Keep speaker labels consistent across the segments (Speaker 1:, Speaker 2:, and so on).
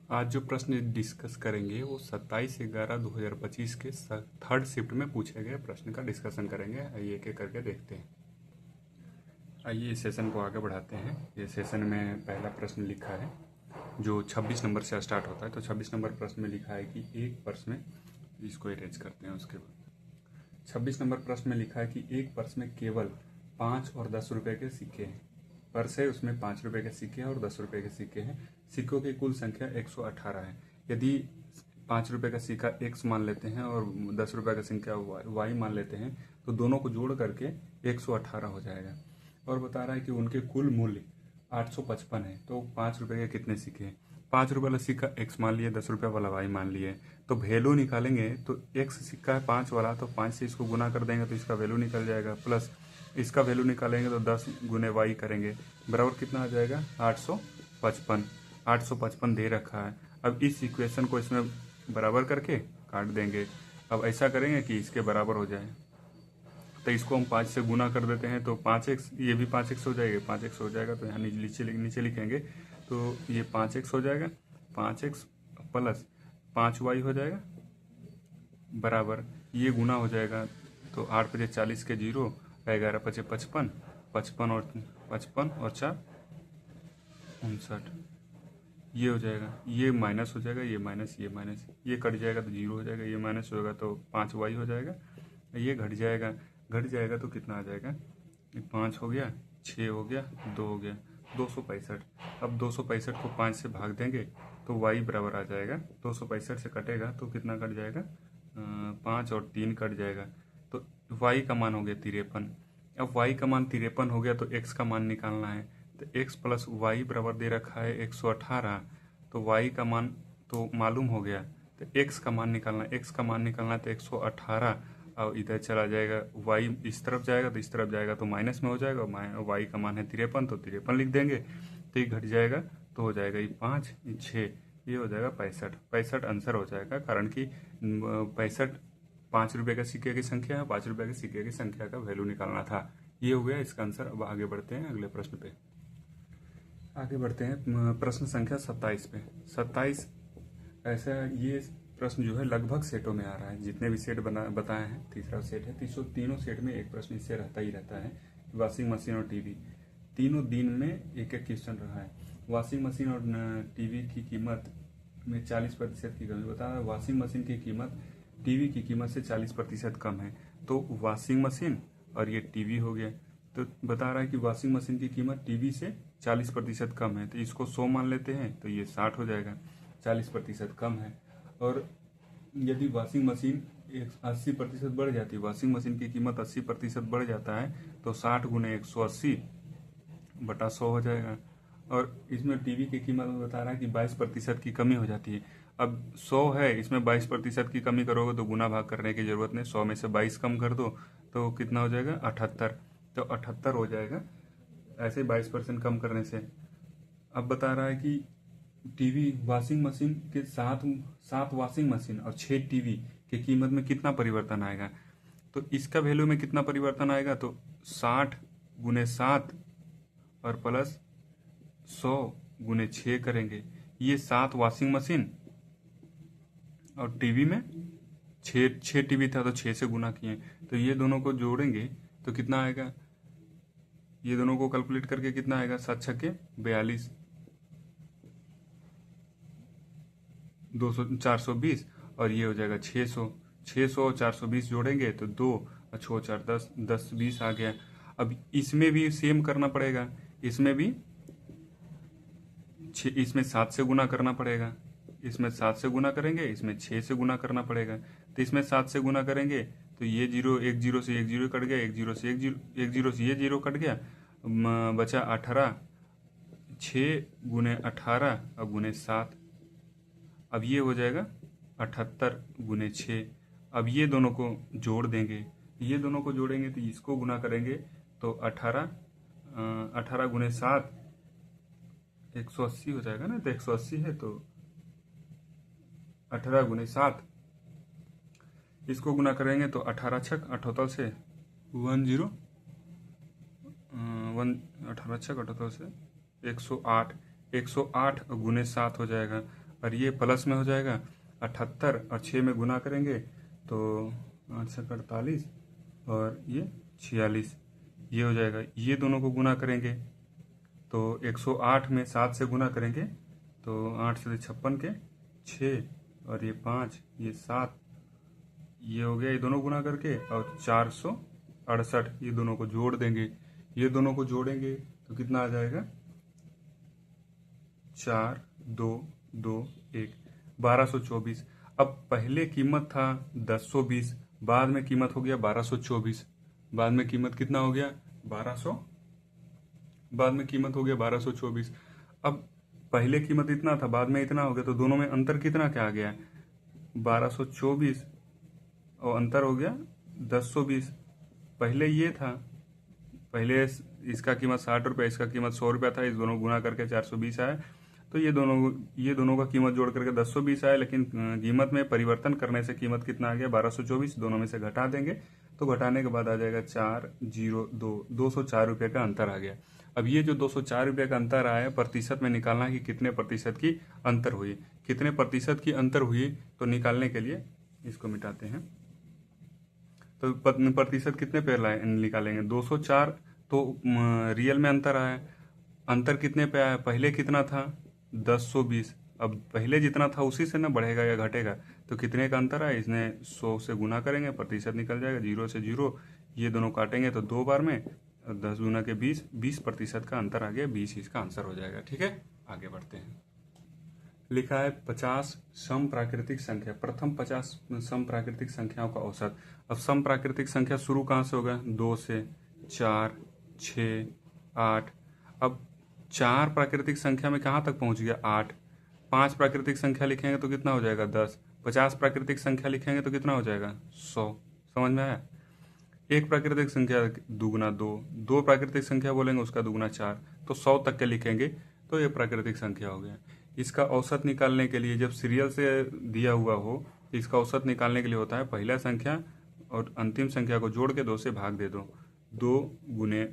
Speaker 1: आज जो प्रश्न डिस्कस करेंगे वो 27/11/2025 के थर्ड शिफ्ट में पूछे गए प्रश्न का डिस्कशन करेंगे। आइए एक एक करके देखते हैं। आइए इस सेशन को आगे बढ़ाते हैं। ये सेशन में पहला प्रश्न लिखा है जो 26 नंबर से स्टार्ट होता है। तो 26 नंबर प्रश्न में लिखा है कि एक पर्स में, इसको अरेंज करते हैं उसके बाद। 26 नंबर प्रश्न में लिखा है कि एक पर्स में केवल 5 और 10 रुपए के सिक्के हैं। पर्स है, उसमें 5 रुपए के सिक्के हैं और 10 रुपए के सिक्के हैं। सिक्कों की कुल संख्या 118 है। यदि 5 रुपए का सिक्का x मान लेते हैं और 10 रुपए का सिक्का y मान लेते हैं तो दोनों को जोड़ करके 118 हो जाएगा। और बता रहा है कि उनके कुल मूल्य 855 है। तो 5 रुपए के कितने सिक्के हैं? 5 रुपए वाला सिक्का x मान लिए, 10 रुपए वाला y मान लिए। तो वैल्यू निकालेंगे तो x सिक्का है 5 वाला, तो 5 से इसको गुना कर देंगे तो इसका वैल्यू निकल जाएगा, प्लस इसका वैल्यू निकालेंगे तो 10 गुने y करेंगे, बराबर कितना आ जाएगा? 855। 855 दे रखा है। अब इस इक्वेशन को इसमें बराबर करके काट देंगे। अब ऐसा करेंगे कि इसके बराबर हो जाए, तो इसको हम 5 से गुना कर देते हैं तो 5x, ये भी 5x हो जाएगा, 5x हो जाएगा। तो यहाँ नीचे लिखेंगे तो ये 5x हो जाएगा, 5x प्लस 5y हो जाएगा, बराबर ये गुना हो जाएगा। तो 8 × 40 के 0, 11 × 55, 55 और 4 59, ये हो जाएगा। ये माइनस हो जाएगा, ये माइनस, ये कट जाएगा तो 0 हो जाएगा, ये माइनस होगा तो 5y हो जाएगा। ये घट जाएगा तो कितना आ जाएगा? 5 हो गया, 6 हो गया, 2 हो गया, 265। अब 265 को 5 से भाग देंगे तो y बराबर आ जाएगा, 265 से कटेगा तो कितना कट जाएगा? 5 और 3 कट जाएगा। तो y का मान हो गया 53। अब y का मान 53 हो गया तो x का मान निकालना है। तो x प्लस y बराबर दे रखा है 118। तो y का मान तो मालूम हो गया, तो x का मान निकालना है तो 118। और इधर चला जाएगा, y इस तरफ जाएगा तो इस तरफ जाएगा तो माइनस में हो जाएगा। y का मान है 53, तो 53 लिख देंगे तो ये घट जाएगा तो हो जाएगा ये 5, 6, ये हो जाएगा 65 आंसर हो जाएगा। कारण कि 65 5 रुपये का सिक्के की संख्या है, 5 रुपये के सिक्के की संख्या का वैल्यू निकालना था। ये हो गया इसका आंसर। अब आगे बढ़ते हैं अगले प्रश्न पे। आगे बढ़ते हैं प्रश्न संख्या 27 पे। 27 ऐसा, ये प्रश्न जो है लगभग सेटों में आ रहा है। जितने भी सेट बताए हैं, तीसरा सेट है। तीनों सेट में एक प्रश्न इससे रहता है। वॉशिंग मशीन और टीवी, तीनों दिन में एक एक क्वेश्चन रहा है। वॉशिंग मशीन और टीवी की कीमत में 40% की कमी बता रहा है। वॉशिंग मशीन की कीमत टीवी की कीमत से 40% कम है। तो वॉशिंग मशीन और ये टीवी हो गया। तो बता रहा है कि वॉशिंग मशीन की कीमत टीवी से 40% कम है। तो इसको 100 मान लेते हैं तो ये 60 हो जाएगा, 40% कम है। और यदि वॉशिंग मशीन 80% बढ़ जाती है, वॉशिंग मशीन की कीमत 80% बढ़ जाता है तो 60 × 180/100 हो जाएगा। और इसमें टीवी की कीमत में बता रहा है कि 22% की कमी हो जाती है। अब 100 है, इसमें 22% की कमी करोगे तो गुना भाग करने की जरूरत नहीं, 100 में से 22 कम कर दो तो कितना हो जाएगा? 78। तो 78 हो जाएगा ऐसे 22% कम करने से। अब बता रहा है कि टीवी वॉशिंग मशीन के 7 वॉशिंग मशीन और 6 टीवी की कीमत में कितना परिवर्तन आएगा? तो इसका वैल्यू में कितना परिवर्तन आएगा? तो 60 × 7 और प्लस 100 × 6 करेंगे। ये 7 वॉशिंग मशीन और टीवी में 6 टीवी था तो 6 से गुना किए, तो ये दोनों को जोड़ेंगे तो कितना आएगा? ये दोनों को कैलकुलेट करके कितना आएगा? 7 × 6 = 42, 420 और ये हो जाएगा 600। 600 और 420 जोड़ेंगे तो 2 और 6 4 10, 10 20 आ गया। अब इसमें भी सेम करना पड़ेगा, इसमें भी इसमें 7 से गुना करना पड़ेगा। इसमें 7 से गुना करेंगे, इसमें 6 से गुना करना पड़ेगा। तो इसमें 7 से गुना करेंगे तो ये 0, 1 0 से 1 0 कट गया, 1 0 से 1 0 से ये 0 कट गया, बचा 18। 6 × 18 और × 7, अब ये हो जाएगा 78 × 6। अब ये दोनों को जोड़ देंगे, ये दोनों को जोड़ेंगे तो इसको गुना करेंगे तो 18 × 7 180 हो जाएगा ना। तो 180 है तो 18 × 7, इसको गुना करेंगे तो 18 × 6 78 से 10 18 × 6 78 से 108 × 7 हो जाएगा। और ये प्लस में हो जाएगा 78 और 6 में गुना करेंगे तो 8 48 और ये 46, ये हो जाएगा। ये दोनों को गुना करेंगे तो 108 में 7 से गुना करेंगे तो 8 से 56 के 6 और ये 5 ये 7, ये हो गया। ये दोनों गुना करके और 468 ये दोनों को जोड़ देंगे। ये दोनों को जोड़ेंगे तो कितना आ जाएगा 4 2 2 1 1224। अब पहले कीमत था 1020, बाद में कीमत हो गया 1224, बाद में कीमत कितना हो गया 1200, बाद में कीमत हो गया 1224। अब पहले कीमत इतना था, बाद में इतना हो गया, तो दोनों में अंतर कितना क्या आ गया 1224 और अंतर हो गया 1020। पहले ये था, पहले इसका कीमत 60 रुपये, इसका कीमत 100 रुपया था, इस दोनों गुना करके 420 आया। तो ये दोनों का कीमत जोड़ करके 1020 आया, लेकिन कीमत में परिवर्तन करने से कीमत कितना आ गया 1224। दोनों में से घटा देंगे तो घटाने के बाद आ जाएगा 402, 204 रुपये का अंतर आ गया। अब ये जो 204 रुपये का अंतर आया है, प्रतिशत में निकालना है कि कितने प्रतिशत की अंतर हुई, कितने प्रतिशत की अंतर हुई। तो निकालने के लिए इसको मिटाते हैं तो प्रतिशत कितने पे निकालेंगे 204, तो रियल में अंतर आया। अंतर कितने पे आया, पहले कितना था 1020, अब पहले जितना था उसी से ना बढ़ेगा या घटेगा, तो कितने का अंतर आया, इसने 100 से गुना करेंगे, प्रतिशत निकल जाएगा, 0 से 0 ये दोनों काटेंगे तो 2 बार में 10 गुना के 20, 20% का अंतर आ गया, 20 इसका आंसर हो जाएगा। ठीक है, आगे बढ़ते हैं। लिखा है 50 सम प्राकृतिक संख्या, प्रथम 50 सम प्राकृतिक संख्याओं का औसत। अब सम प्राकृतिक संख्या शुरू कहाँ से होगा 2 से, 4 6 8। अब 4 प्राकृतिक संख्या में कहाँ तक पहुंच गया 8। 5 प्राकृतिक संख्या लिखेंगे तो कितना हो जाएगा 10। 50 प्राकृतिक संख्या लिखेंगे तो कितना हो जाएगा 100। समझ में आया। एक प्राकृतिक संख्या दुगुना 2, 2 प्राकृतिक संख्या बोलेंगे उसका दुगुना 4, तो 100 तक के लिखेंगे तो ये प्राकृतिक संख्या हो गया। इसका औसत निकालने के लिए जब सीरियल से दिया हुआ हो तो इसका औसत निकालने के लिए होता है पहला संख्या और अंतिम संख्या को जोड़ के 2 से भाग दे दो। 2 गुने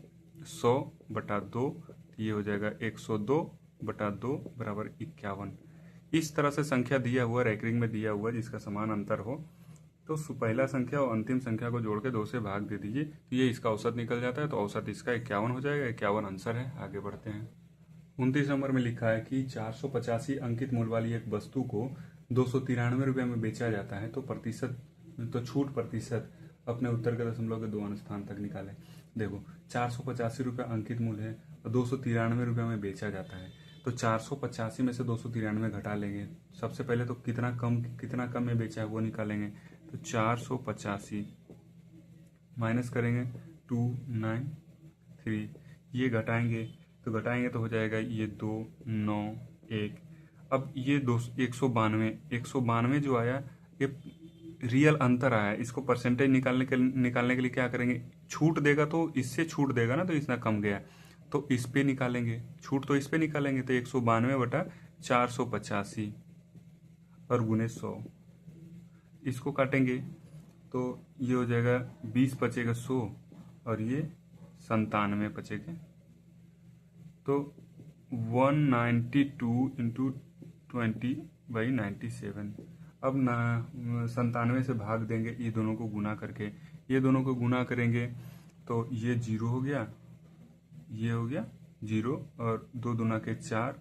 Speaker 1: 100 बटा 2, ये हो जाएगा 102 बटा 2 बराबर 51। इस तरह से संख्या दिया हुआ रैंकिंग में दिया हुआ जिसका समान अंतर हो तो पहला संख्या और अंतिम संख्या को जोड़ के 2 से भाग दे दीजिए, तो ये इसका औसत निकल जाता है। तो औसत इसका 51 हो जाएगा। 51 आंसर है। आगे बढ़ते हैं। 29 नंबर में लिखा है कि 485 अंकित मूल्य वाली एक वस्तु को 293 रुपये में बेचा जाता है, तो छूट प्रतिशत अपने उत्तर के दशमलव के 2 स्थान तक निकालें। देखो 485 रुपये अंकित मूल्य है और 293 रुपये में बेचा जाता है, तो 485 में से 293 घटा लेंगे। सबसे पहले तो कितना कम में बेचा है वो निकालेंगे। तो 485 माइनस करेंगे 293, ये घटाएंगे तो हो जाएगा ये 291। अब ये 192 जो आया ये रियल अंतर आया। इसको परसेंटेज निकालने के लिए क्या करेंगे, छूट देगा तो इससे छूट देगा ना, तो इतना कम गया तो इस पे निकालेंगे, छूट तो इस पे निकालेंगे। तो 192 बटा 485 और गुने 100, इसको काटेंगे तो ये हो जाएगा 20 बचेगा 100 और ये 97 बचेगा, तो 192 इंटू 20/97। अब 97 से भाग देंगे ये दोनों को गुना करके, ये दोनों को गुना करेंगे तो ये 0 हो गया, ये हो गया 0 और 2 दूना के 4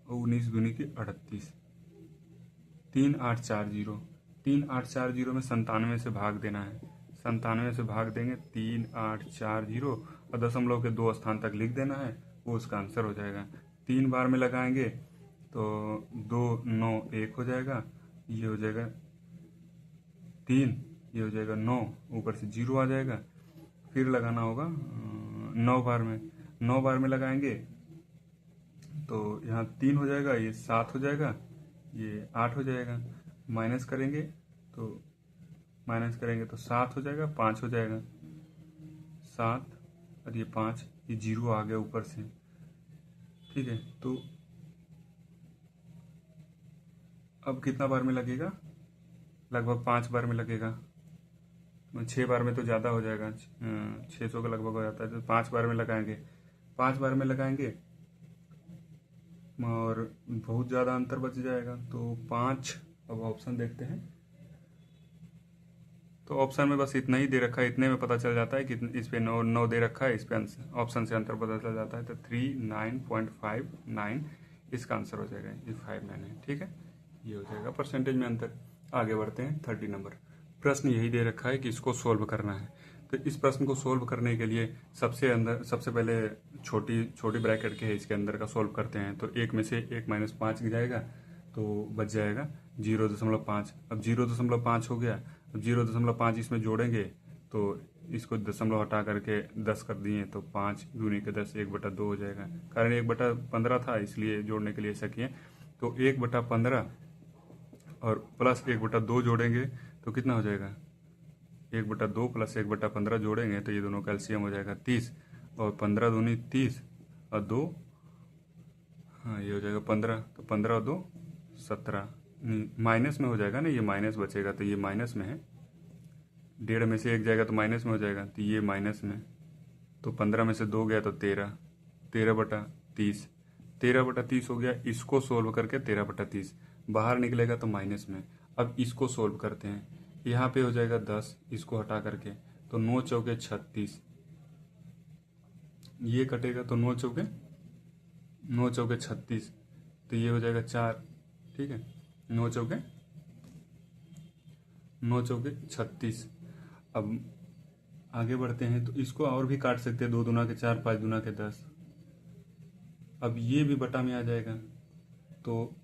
Speaker 1: और 19 दूनी के 38, 3840। 3840 में 97 से भाग देना है, 97 से भाग देंगे 3840 और दशमलव के 2 स्थान तक लिख देना है, वो उसका आंसर हो जाएगा। 3 बार में लगाएंगे तो 2 9 1 हो जाएगा, ये हो जाएगा 3, ये हो जाएगा 9, ऊपर से 0 आ जाएगा। फिर लगाना होगा 9 बार में लगाएंगे तो यहाँ 3 हो जाएगा, ये 7 हो जाएगा, ये 8 हो जाएगा। माइनस करेंगे तो 7 हो जाएगा, 5 हो जाएगा, 7 और ये 5, ये 0 आ गया ऊपर से। ठीक है, तो अब कितना बार में लगेगा, लगभग 5 बार में लगेगा। 6 बार में तो ज़्यादा हो जाएगा, 600 का लगभग हो जाता है, तो 5 बार में लगाएंगे। 5 बार में लगाएंगे और बहुत ज़्यादा अंतर बच जाएगा। तो 5। अब ऑप्शन देखते हैं। तो ऑप्शन में बस इतना ही दे रखा है, इतने में पता चल जाता है कि इस पे 9 दे रखा है, इस पे ऑप्शन से अंतर पता चल जाता है। तो 39.59 इसका आंसर हो जाएगा, ये 59 है। ठीक है, ये हो जाएगा परसेंटेज में अंतर। आगे बढ़ते हैं 30 नंबर। प्रश्न यही दे रखा है कि इसको सोल्व करना है। तो इस प्रश्न को सोल्व करने के लिए सबसे पहले छोटी ब्रैकेट के है, इसके अंदर का सोल्व करते हैं। तो 1 में से 1 - 5 जाएगा तो बच जाएगा 0.5। अब 0.5 हो गया। अब 0.5 इसमें जोड़ेंगे तो इसको दशमलव हटा करके 10 कर दिए तो 5 दूनी के 10 1/2 हो जाएगा। कारण 1/15 था इसलिए जोड़ने के लिए ऐसा किए। तो 1/15 और प्लस 1/2 जोड़ेंगे तो कितना हो जाएगा, 1/2 प्लस 1/15 जोड़ेंगे तो ये दोनों का एलसीएम हो जाएगा 30। और 15 दूनी 30 और 2, हाँ ये हो जाएगा 15। तो 15 और 2 17। माइनस में हो जाएगा ना, ये माइनस बचेगा तो ये माइनस में है। 1.5 में से 1 जाएगा तो माइनस में हो जाएगा, तो ये माइनस में। तो 15 में से 2 गया तो 13। 13/30, 13/30 हो गया। इसको सोल्व करके 13/30 बाहर निकलेगा तो माइनस में। अब इसको सोल्व करते हैं, यहाँ पे हो जाएगा 10, इसको हटा करके तो 9 चौके 36, ये कटेगा तो 9 चौके 36, तो ये हो जाएगा 4। ठीक है, 9 चौके 36। अब आगे बढ़ते हैं तो इसको और भी काट सकते हैं, 2 दूना के 4, 5 दूना के 10। अब ये भी बटा में आ जाएगा तो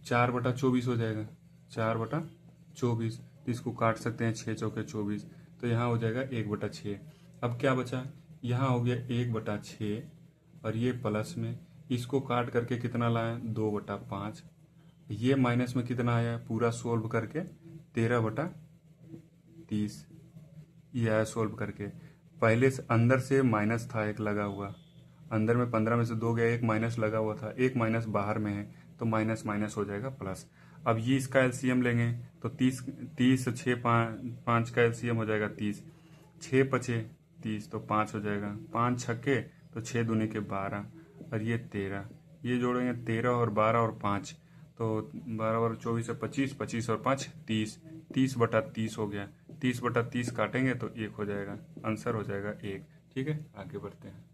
Speaker 1: 4/24 हो जाएगा, 4/24। तो इसको काट सकते हैं, 6 चौके 24, तो यहाँ हो जाएगा 1/6। अब क्या बचा, यहाँ हो गया 1/6 और ये प्लस में, इसको काट करके कितना लाया 2/5। ये माइनस में कितना आया पूरा सोल्व करके 13/30, ये आया सोल्व करके। पहले से अंदर से माइनस था एक लगा हुआ, अंदर में 15 में से 2 गया, एक माइनस लगा हुआ था, एक माइनस बाहर में है तो माइनस माइनस हो जाएगा प्लस। अब ये इसका एलसीएम लेंगे तो 30 6 5 का एलसीएम हो जाएगा 30। 6 5 30 तो 5 हो जाएगा, 5 छक्के तो 6 दूनी के 12 और ये 13। ये जोड़ेंगे 13 और 12 और 5 तो 12 और 24 से 25, 25 और 5 30, 30/30 हो गया। 30/30 काटेंगे तो 1 हो जाएगा, आंसर हो जाएगा 1। ठीक है, आगे बढ़ते हैं।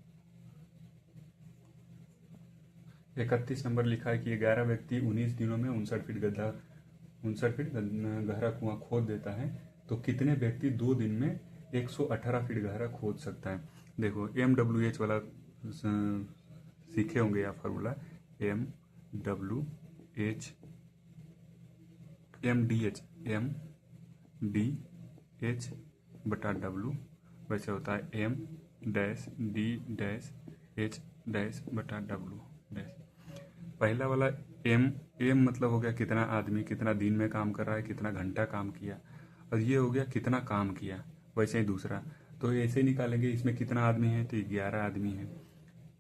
Speaker 1: 31 नंबर लिखा है कि 11 व्यक्ति 19 दिनों में 59 फीट गहरा कुआं खोद देता है, तो कितने व्यक्ति 2 दिन में 118 फीट गहरा खोद सकता है। देखो MWH वाला सीखे होंगे या फार्मूला, MDH/W वैसे होता है M-D-H/W डैश। पहला वाला एम मतलब हो गया कितना आदमी कितना दिन में काम कर रहा है, कितना घंटा काम किया, और ये हो गया कितना काम किया। वैसे ही दूसरा तो ऐसे निकालेंगे, इसमें कितना आदमी है तो 11 आदमी है,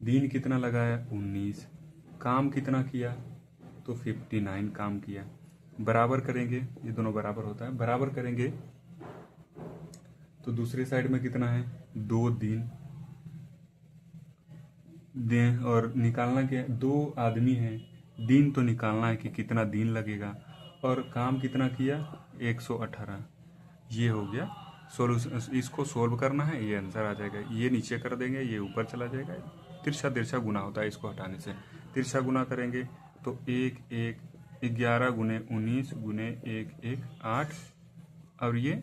Speaker 1: दिन कितना लगाया 19, काम कितना किया तो 59 काम किया। बराबर करेंगे, ये दोनों बराबर होता है, बराबर करेंगे तो दूसरे साइड में कितना है 2 दिन और निकालना क्या है, 2 आदमी हैं, दिन तो निकालना है कि कितना दिन लगेगा, और काम कितना किया 118। ये हो गया सोल्यूशन, इसको सोल्व करना है, ये आंसर आ जाएगा। ये नीचे कर देंगे, ये ऊपर चला जाएगा। तिरछा गुना होता है, इसको हटाने से तिरछा गुना करेंगे तो 1 1 11 गुने 19 गुने 1 1 8, और ये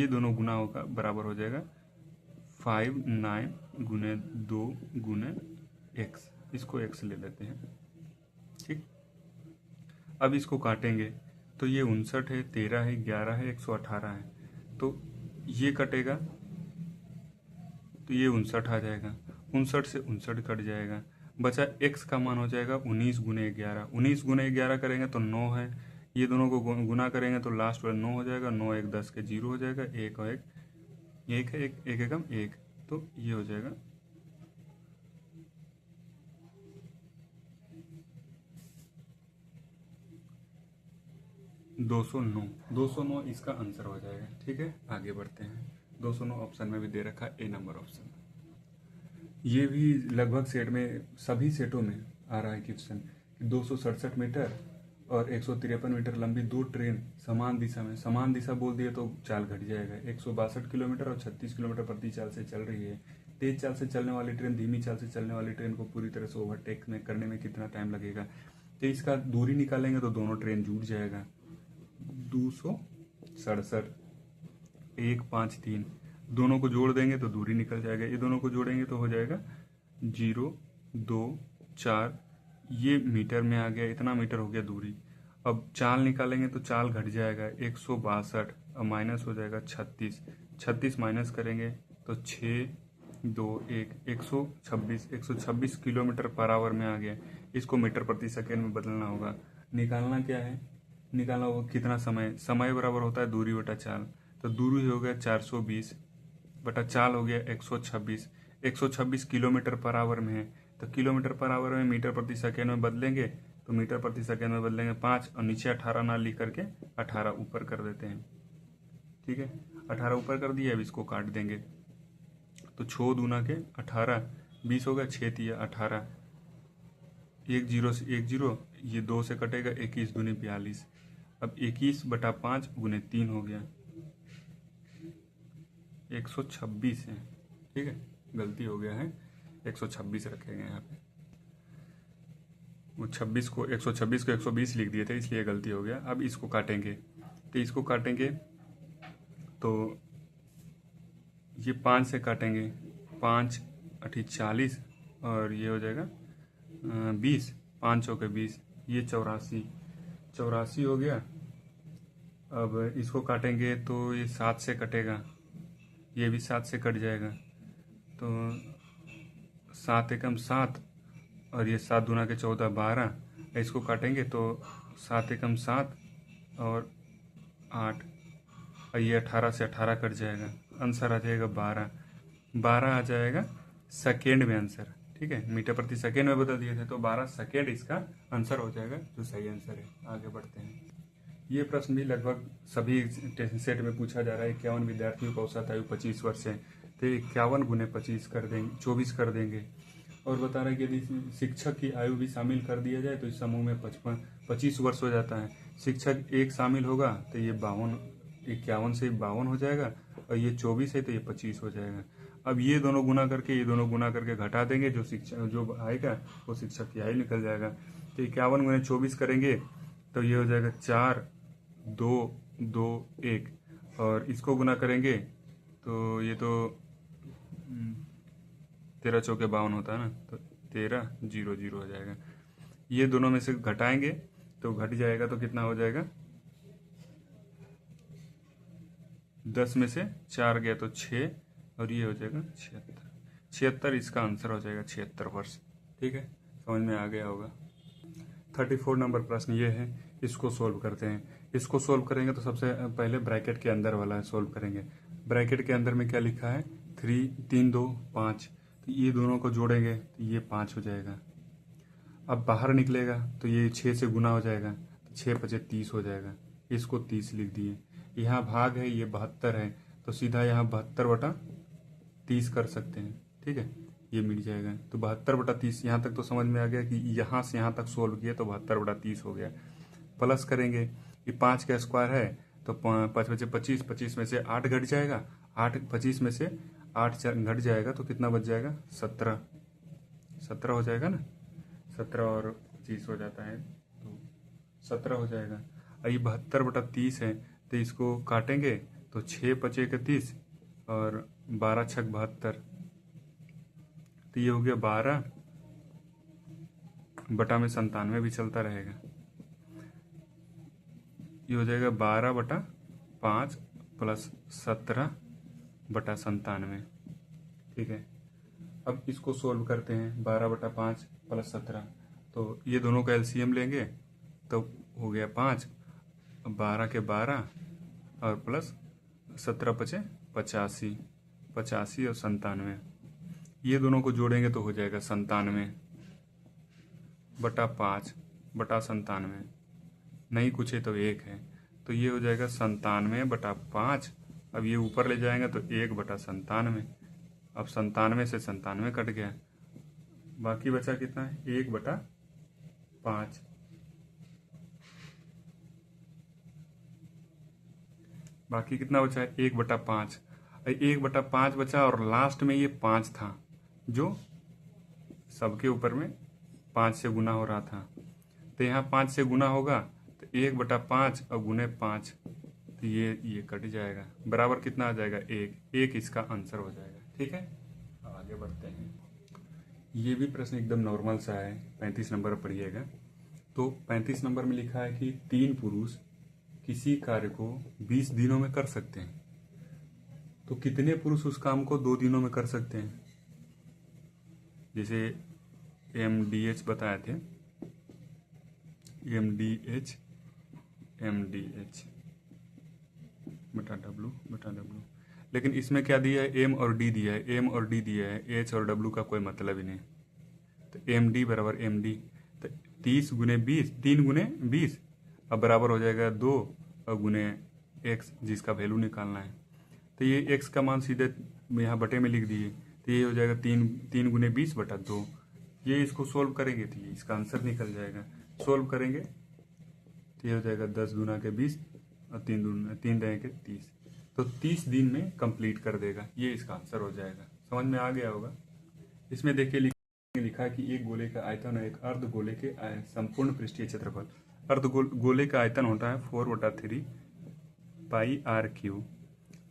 Speaker 1: दोनों गुना होगा बराबर हो जाएगा 5 9 गुने 2 गुने x, इसको x ले लेते हैं। ठीक, अब इसको काटेंगे तो ये 59 है, 13 है, 11 है, 118 है, तो ये कटेगा तो ये 59 आ जाएगा, 59 से 59 कट जाएगा, बचा x का मान हो जाएगा 19 गुने 11। 19 गुने 11 करेंगे तो 9 है, ये दोनों को गुना करेंगे तो लास्ट वाला 9 हो जाएगा, 9 1 10 के 0 हो जाएगा, 1 और 1 1 है, 1 एकम 1, तो ये हो जाएगा 209। 209 इसका आंसर हो जाएगा। ठीक है, आगे बढ़ते हैं। 209 ऑप्शन में भी दे रखा है, ए नंबर ऑप्शन। ये भी लगभग सेट में सभी सेटों में आ रहा है क्वेश्चन। 267 मीटर और 153 मीटर लंबी दो ट्रेन समान दिशा में, समान दिशा बोल दिए तो चाल घट जाएगा, 162 किलोमीटर और 36 किलोमीटर प्रति चाल से चल रही है। तेज चाल से चलने वाली ट्रेन धीमी चाल से चलने वाली ट्रेन को पूरी तरह से ओवरटेक में करने में कितना टाइम लगेगा। तो इसका दूरी निकालेंगे तो दोनों ट्रेन जुड़ जाएगा। 267 153 दोनों को जोड़ देंगे तो दूरी निकल जाएगा। ये दोनों को जोड़ेंगे तो हो जाएगा 0 2 4, ये मीटर में आ गया, इतना मीटर हो गया दूरी। अब चाल निकालेंगे तो चाल घट जाएगा 162 और माइनस हो जाएगा 36, 36 माइनस करेंगे तो 6 2 1 126 किलोमीटर पर आवर में आ गया। इसको मीटर प्रति सेकेंड में बदलना होगा। निकालना क्या है, निकालना होगा कितना समय, समय बराबर होता है दूरी बटा चाल। तो दूरी हो गया 420 बटा चाल हो गया 126, 126 किलोमीटर पर आवर में है तो किलोमीटर पर आवर में मीटर प्रति सेकेंड में बदलेंगे तो मीटर प्रति सेकेंड में बदलेंगे 5 और नीचे 18 ना लिख करके 18 ऊपर कर देते हैं। ठीक है, 18 ऊपर कर दिया। अब इसको काट देंगे तो 6 दूना के 18, 20 हो गया, 6 तिया 18, 1 0 से 1 0, ये 2 से कटेगा, 21 दूनी 42। अब 21 बटा 5 गुने 3 हो गया, 126 है। ठीक है, गलती हो गया है, 126 रखेंगे यहाँ पे। वो 26 को 126 को 120 लिख दिए थे इसलिए गलती हो गया। अब इसको काटेंगे तो इसको काटेंगे तो ये 5 से काटेंगे, 5 8 40 और ये हो जाएगा 20, 5 चौके 20, ये 84 हो गया। अब इसको काटेंगे तो ये 7 से कटेगा, ये भी 7 से कट जाएगा तो 7 एकम 7 और ये 7 दूना के 14 12। इसको काटेंगे तो 7 एकम 7 और 8 और ये 18 से 18 कट जाएगा, आंसर आ जाएगा 12 आ जाएगा सेकेंड में आंसर। ठीक है, मीटर प्रति सेकेंड में बदल दिए थे तो 12 सेकेंड इसका आंसर हो जाएगा, जो सही आंसर है। आगे बढ़ते हैं। ये प्रश्न भी लगभग सभी सेट में पूछा जा रहा है। 51 विद्यार्थियों का औसत आयु 25 वर्ष है तो 51 गुने 25 कर देंगे, 24 कर देंगे। और बता रहा है कि यदि शिक्षक की आयु भी शामिल कर दिया जाए तो इस समूह में 25 वर्ष हो जाता है। शिक्षक एक शामिल होगा तो ये 51 से 52 हो जाएगा और ये 24 है तो ये 25 हो जाएगा। अब ये दोनों गुना करके घटा देंगे, जो शिक्षक जो आएगा वो शिक्षक की आयु निकल जाएगा। तो 51 गुने 24 करेंगे तो ये हो जाएगा 4 2 2 1 और इसको गुना करेंगे तो ये तो 13 चौके 52 होता है ना, तो 13 0 0 हो जाएगा। ये दोनों में से घटाएंगे तो घट जाएगा तो कितना हो जाएगा, 10 में से 4 गया तो 6 और ये हो जाएगा 76 इसका आंसर हो जाएगा 76 वर्ष। ठीक है, समझ में आ गया होगा। 34 नंबर प्रश्न ये है, इसको सोल्व करते हैं। इसको सोल्व करेंगे तो सबसे पहले ब्रैकेट के अंदर वाला सोल्व करेंगे। ब्रैकेट के अंदर में क्या लिखा है, 3 2 5, तो ये दोनों को जोड़ेंगे तो ये 5 हो जाएगा। अब बाहर निकलेगा तो ये 6 से गुना हो जाएगा तो 6 5 30 हो जाएगा, इसको 30 लिख दिए। यहाँ भाग है, ये 72 है तो सीधा यहाँ 72 बटा 30 कर सकते हैं। ठीक है, ये मिल जाएगा तो 72 बटा 30। यहाँ तक तो समझ में आ गया कि यहाँ से यहाँ तक सोल्व किया तो 72 बटा 30 हो गया। प्लस करेंगे, ये 5 का स्क्वायर है तो 5 बचे 25, 25 में से 8 घट जाएगा, 25 में से 8 घट जाएगा तो कितना बच जाएगा, 17 हो जाएगा ना, 17 और 25 हो जाता है तो 17 हो जाएगा। और ये 72 बटा 30 है तो इसको काटेंगे तो 6 5 31 और 12 6 72, तो ये हो गया 12 बटा में 97 भी चलता रहेगा, ये हो जाएगा 12 बटा 5 प्लस 17 बटा 97। ठीक है, अब इसको सोल्व करते हैं। 12 बटा 5 प्लस 17, तो ये दोनों का एलसीएम लेंगे तो हो गया 5, 12 के 12 और प्लस 17 पचे 85, 85 और 97, ये दोनों को जोड़ेंगे तो हो जाएगा 97 बटा 5 बटा 97, नहीं कुछ है तो 1 है तो ये हो जाएगा 97 बटा 5। अब ये ऊपर ले जाएंगे तो 1 बटा 97, अब 97 से 97 कट गया, बाकी बचा कितना है 1/5। बाकी कितना बचा है 1/5। 1/5 बचा और लास्ट में ये 5 था जो सबके ऊपर में 5 से गुना हो रहा था, तो यहाँ 5 से गुना होगा तो 1/5 और गुने 5, तो ये कट जाएगा, बराबर कितना आ जाएगा 1 इसका आंसर हो जाएगा। ठीक है, अब आगे बढ़ते हैं। ये भी प्रश्न एकदम नॉर्मल सा है, 35 नंबर पढ़िएगा। तो 35 नंबर में लिखा है कि 3 पुरुष किसी कार्य को 20 दिनों में कर सकते हैं, तो कितने पुरुष उस काम को 2 दिनों में कर सकते हैं। जैसे MDH बताए थे, MDH बटा W, लेकिन इसमें क्या दिया है M और D दिया है, M और D दिया है, H और W का कोई मतलब ही नहीं। तो MD बराबर MD, तो 30 गुने 20, 3 गुने 20, अब बराबर हो जाएगा 2 और गुने x जिसका वैल्यू निकालना है। तो ये x का मान सीधे यहाँ बटे में लिख दिए, तो ये हो जाएगा 3 गुने 20/2। ये इसको सोल्व करेंगे तो ये इसका आंसर निकल जाएगा। सोल्व करेंगे तो ये हो जाएगा 10 दूना के 20 और 3 रहे के 30, तो 30 दिन में कंप्लीट कर देगा, ये इसका आंसर हो जाएगा। समझ में आ गया होगा। इसमें देखिए लिखा है कि एक गोले का आयतन और एक अर्धगोले के संपूर्ण पृष्ठीय क्षेत्रफल। अर्धगोले का आयतन होता है 4/3 पाई r3।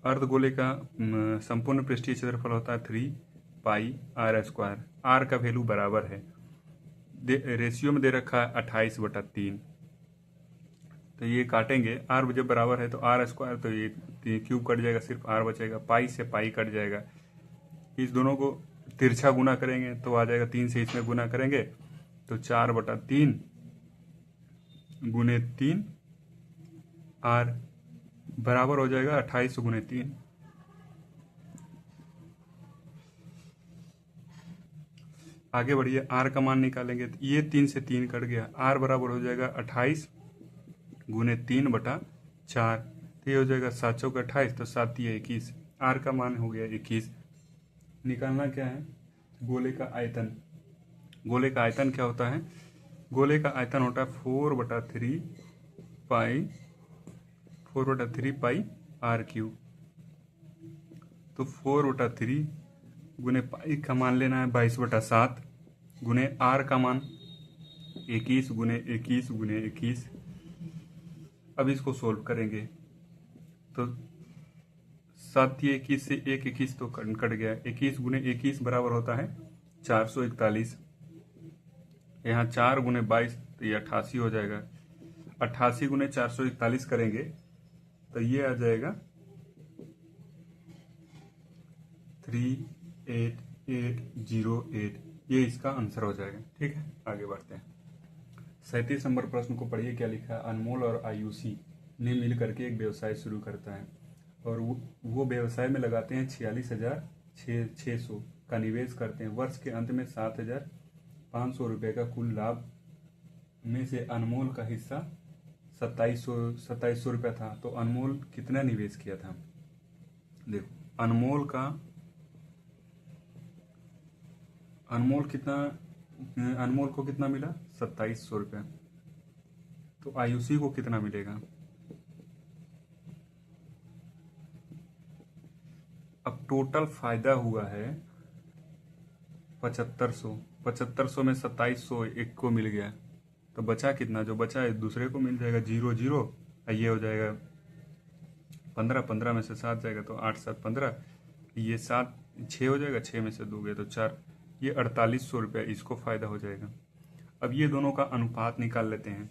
Speaker 1: अर्धगोले का संपूर्ण पृष्ठीय क्षेत्रफल होता है 3 पाई r²। r का वैल्यू बराबर है, रेशियो में दे रखा है 28/3, तो ये काटेंगे, r जब बराबर है तो r², तो ये क्यूब कट जाएगा, सिर्फ r बचेगा, पाई से पाई कट जाएगा। इस दोनों को तिरछा गुना करेंगे तो आ जाएगा, 3 से इसमें गुना करेंगे तो 4/3 गुने 3 r बराबर हो जाएगा 28 गुने 3। आगे बढ़िए, r का मान निकालेंगे तो ये 3 से 3 कट गया, r बराबर हो जाएगा 28 गुने 3/4, तो ये हो जाएगा 7 चौक 28, तो 7 तिया 21, r का मान हो गया 21। निकालना क्या है, गोले का आयतन। गोले का आयतन क्या होता है, गोले का आयतन होता है 4/3 पाई r3। तो 4/3 गुने पाई का मान लेना है 22/7 गुने r का मान 21 गुने 21 गुने 21। अब इसको सोल्व करेंगे तो 7 21 से 1 21 तो कट गया, 21 गुने 21 बराबर होता है 441। यहाँ 4 गुने 22 तो ये 88 हो जाएगा। 88 गुने 441 करेंगे तो ये आ जाएगा 38808, ये इसका आंसर हो जाएगा। ठीक है, आगे बढ़ते हैं। 37 नंबर प्रश्न को पढ़िए, क्या लिखा है। अनमोल और आयुषी ने मिल करके एक व्यवसाय शुरू करता है और वो व्यवसाय में लगाते हैं 46,600 का निवेश करते हैं। वर्ष के अंत में 7,500 रुपये का कुल लाभ में से अनमोल का हिस्सा 2700 रुपया था, तो अनमोल कितना निवेश किया था। देखो, अनमोल को कितना मिला 2700 रुपया, तो आयुषी को कितना मिलेगा। अब टोटल फायदा हुआ है 7500 में 2700 एक को मिल गया, तो बचा कितना, जो बचा है दूसरे को मिल जाएगा 0 ये हो जाएगा 15 में से 7 जाएगा तो 8 7 15, ये 7 6 हो जाएगा, 6 में से 2 गए तो 4, ये 4800 रुपया इसको फायदा हो जाएगा। अब ये दोनों का अनुपात निकाल लेते हैं,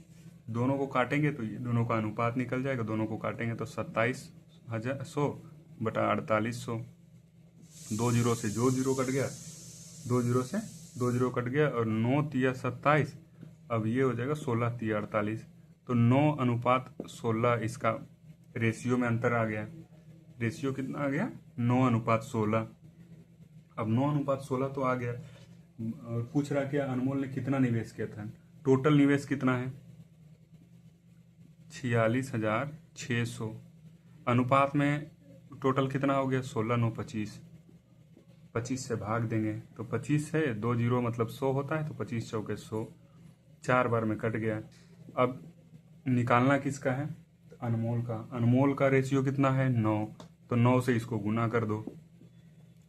Speaker 1: दोनों को काटेंगे तो ये दोनों का अनुपात निकल जाएगा, दोनों को काटेंगे तो 27,100 बटा 4800, 2 जीरो से 2 जीरो कट गया, 2 जीरो से 2 जीरो कट गया और 9 तिया 27, अब ये हो जाएगा 16 तिया 48, तो 9:16 इसका रेशियो में अंतर आ गया। रेशियो कितना आ गया 9:16। अब 9:16 तो आ गया और पूछ रहा क्या अनमोल ने कितना निवेश किया था। टोटल निवेश कितना है 46,600, अनुपात में टोटल कितना हो गया 16,925, 25 से भाग देंगे तो 25 है, 2 जीरो मतलब 100 होता है, तो 25 चौके 100, 4 बार में कट गया। अब निकालना किसका है? अनमोल का। अनमोल का रेशियो कितना है? 9। तो 9 से इसको गुना कर दो,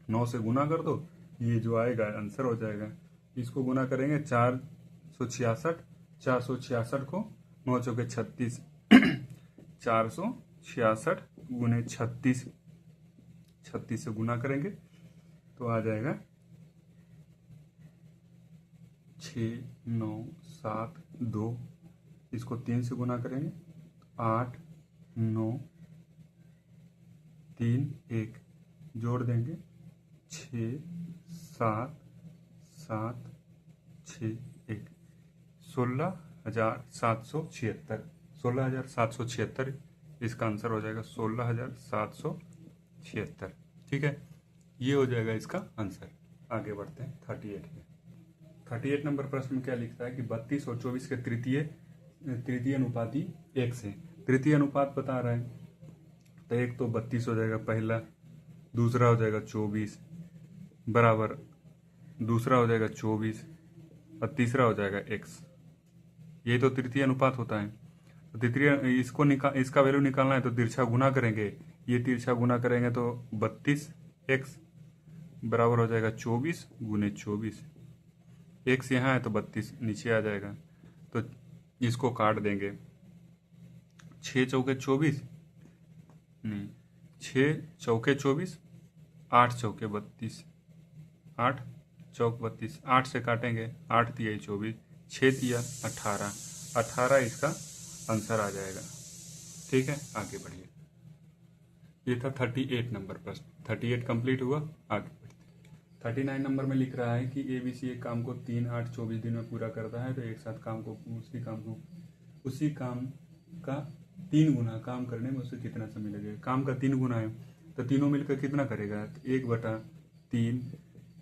Speaker 1: 9 से गुना कर दो, ये जो आएगा आंसर हो जाएगा। इसको गुना करेंगे 466, 466 को 9 चौके 36, 466 गुने 36, 36 से गुना करेंगे तो आ जाएगा 6 9 7 2, इसको 3 से गुना करेंगे 8 9 3 1, जोड़ देंगे 6 7 7 6 1, 16,776, 16,776 इसका आंसर हो जाएगा, 16,776। ठीक है, ये हो जाएगा इसका आंसर। आगे बढ़ते हैं 38 में। 38 नंबर प्रश्न में क्या लिखता है कि 32 और 24 के तृतीय अनुपाती 1 से। तृतीय अनुपात बता रहा है, तो एक तो 32 हो जाएगा पहला, दूसरा हो जाएगा 24 बराबर, दूसरा हो जाएगा 24 और तीसरा हो जाएगा x। ये तो तृतीय अनुपात होता है। तो तृतीय इसका वैल्यू निकालना है तो तिरछा गुना करेंगे, ये तिरछा गुना करेंगे तो 32x बराबर हो जाएगा 24 गुने 24। x यहाँ है तो 32 नीचे आ जाएगा, तो इसको काट देंगे। 6 चौके 24 नहीं, 6 चौके 24, 8 चौके 32, 8 चौक 32, 8 से काटेंगे, 8 तिया 24, 6 तिया 18, 18 इसका आंसर आ जाएगा। ठीक है, आगे बढ़िए। ये था 38 नंबर प्रश्न। 38 कंप्लीट हुआ, आगे बढ़ते हैं। 39 नंबर में लिख रहा है कि ABC एक काम को 3 8 24 दिन में पूरा करता है, तो एक साथ उसी काम का 3 गुना काम करने में उसे कितना समय लगेगा? काम का 3 गुना है तो तीनों मिलकर कितना करेगा? 1/3,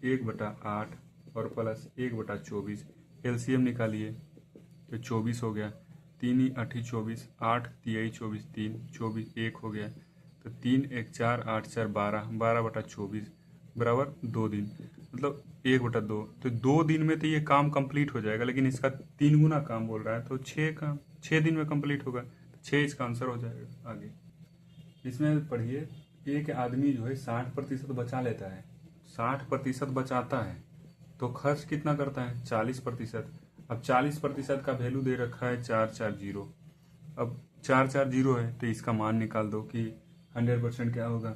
Speaker 1: 1/8 और प्लस 1/24। एलसीएम निकालिए तो 24 हो गया, 3 8 24, 8 3 24, 3 24 1 हो गया, तो 3 1 4 8 4 12, 12/24 बराबर 2 दिन, मतलब 1/2। तो 2 दिन में तो ये काम कंप्लीट हो जाएगा, लेकिन इसका 3 गुना काम बोल रहा है तो 6 दिन में कंप्लीट होगा, 6 इसका आंसर हो जाएगा। आगे इसमें पढ़िए, एक आदमी जो है 60% बचा लेता है, 60% बचाता है तो खर्च कितना करता है? 40%। अब 40% का वैल्यू दे रखा है 440। अब 440 है तो इसका मान निकाल दो कि 100% क्या होगा।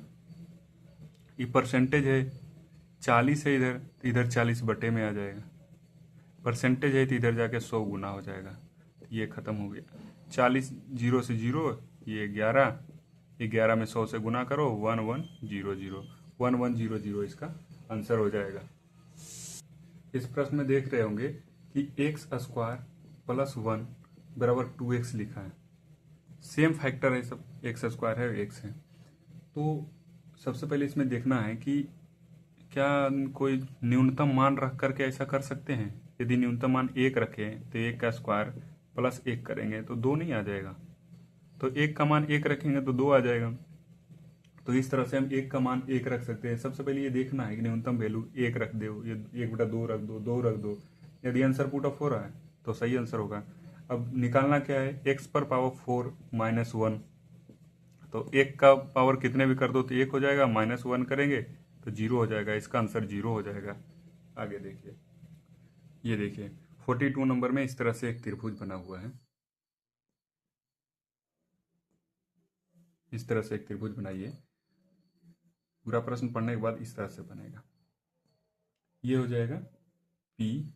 Speaker 1: ये परसेंटेज है, 40 है इधर, तो इधर 40 बटे में आ जाएगा। परसेंटेज है तो इधर जाके 100 गुना हो जाएगा। ये खत्म हो गया। 40 0 से 0, ये 11, 11 में 100 से गुना करो, 1100, 1100 इसका आंसर हो जाएगा। इस प्रश्न में देख रहे होंगे कि x² + 1 बराबर 2x लिखा है। सेम फैक्टर है, सब x² है x है। तो सबसे पहले इसमें देखना है कि क्या कोई न्यूनतम मान रख करके ऐसा कर सकते हैं। यदि न्यूनतम मान 1 रखें तो 1 का स्क्वायर प्लस 1 करेंगे तो 2 नहीं आ जाएगा, तो 1 का मान 1 रखेंगे तो 2 आ जाएगा। तो इस तरह से हम 1 का मान 1 रख सकते हैं। सबसे पहले ये देखना है कि न्यूनतम वैल्यू 1 रख दो, ये 1/2 रख दो, 2 रख दो। यदि आंसर पुट ऑफ हो रहा है तो सही आंसर होगा। अब निकालना क्या है? x पर पावर 4 - 1, तो 1 का पावर कितने भी कर दो तो 1 हो जाएगा, -1 करेंगे तो 0 हो जाएगा। इसका आंसर 0 हो जाएगा। आगे देखिए, ये देखिए 42 नंबर में इस तरह से एक त्रिभुज बना हुआ है। इस तरह से एक त्रिभुज बनाइए। पूरा प्रश्न पढ़ने के बाद इस तरह से बनेगा। ये हो जाएगा PMN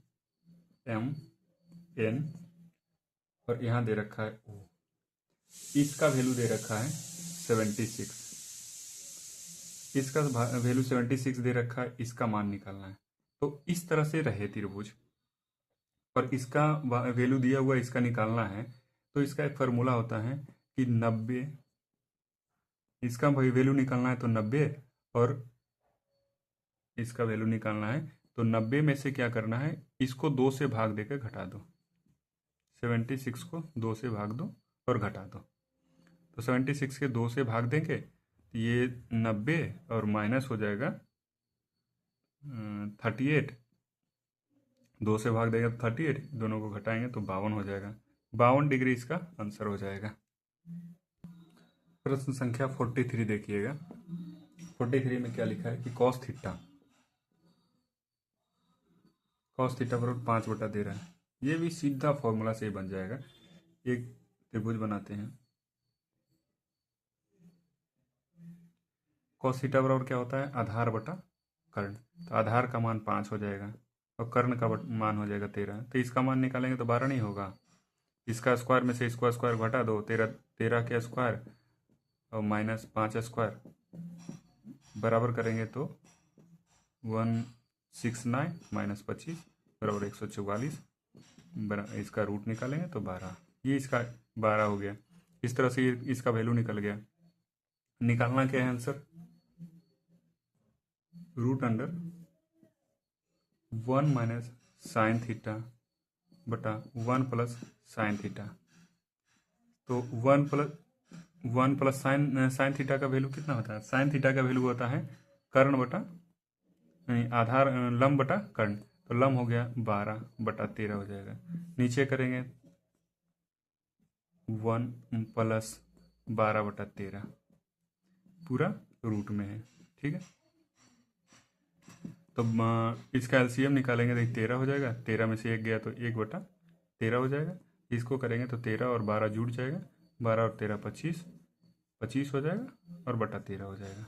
Speaker 1: और यहाँ दे रखा है O। इसका वैल्यू दे रखा है 76, इसका वैल्यू 76 दे रखा है, इसका मान निकालना है। तो इस तरह से रहे त्रिभुज और इसका वैल्यू दिया हुआ इसका निकालना है, तो इसका एक फार्मूला होता है कि 90, इसका वैल्यू निकालना है तो 90 और इसका वैल्यू निकालना है तो 90 में से क्या करना है, इसको 2 से भाग देकर घटा दो। 76 को 2 से भाग दो और घटा दो, तो 76 के 2 से भाग देंगे तो ये 90 और माइनस हो जाएगा 38, 2 से भाग देगा तो 38, दोनों को घटाएंगे तो 52 हो जाएगा। 52 डिग्री इसका आंसर हो जाएगा। प्रश्न संख्या 43 देखिएगा। 43 में क्या लिखा है कि कॉस थीटा बराबर 5/13 है। ये भी सीधा फॉर्मूला से ही बन जाएगा। एक त्रिभुज बनाते हैं। कॉस थीटा बराबर क्या होता है? आधार बटा कर्ण। तो आधार का मान 5 हो जाएगा और कर्ण का मान हो जाएगा 13। तो इसका मान निकालेंगे तो 12 नहीं होगा। इसका स्क्वायर में से इसको स्क्वायर घटा दो, 13 के स्क्वायर और -5 स्क्वायर बराबर करेंगे तो 169 -25 बराबर 144। इसका रूट निकालेंगे तो 12। ये इसका 12 हो गया। इस तरह से इसका वैल्यू निकल गया। निकालना क्या है आंसर? √1 साइन थीटा बटा 1 प्लस साइन थीटा। तो 1 प्लस साइन थीटा का वैल्यू कितना होता है? साइन थीटा का वैल्यू होता है कर्ण बटा नहीं आधार लंब बटा कर्ण। तो लंब हो गया 12/13 हो जाएगा। नीचे करेंगे 1 प्लस 12/13 पूरा रूट में है। ठीक है, तो इसका एलसीएम निकालेंगे तो 13 हो जाएगा। 13 में से 1 गया तो 1/13 हो जाएगा। इसको करेंगे तो 13 और 12 जुड़ जाएगा। 12 और 13 25 हो जाएगा और बटा 13 हो जाएगा।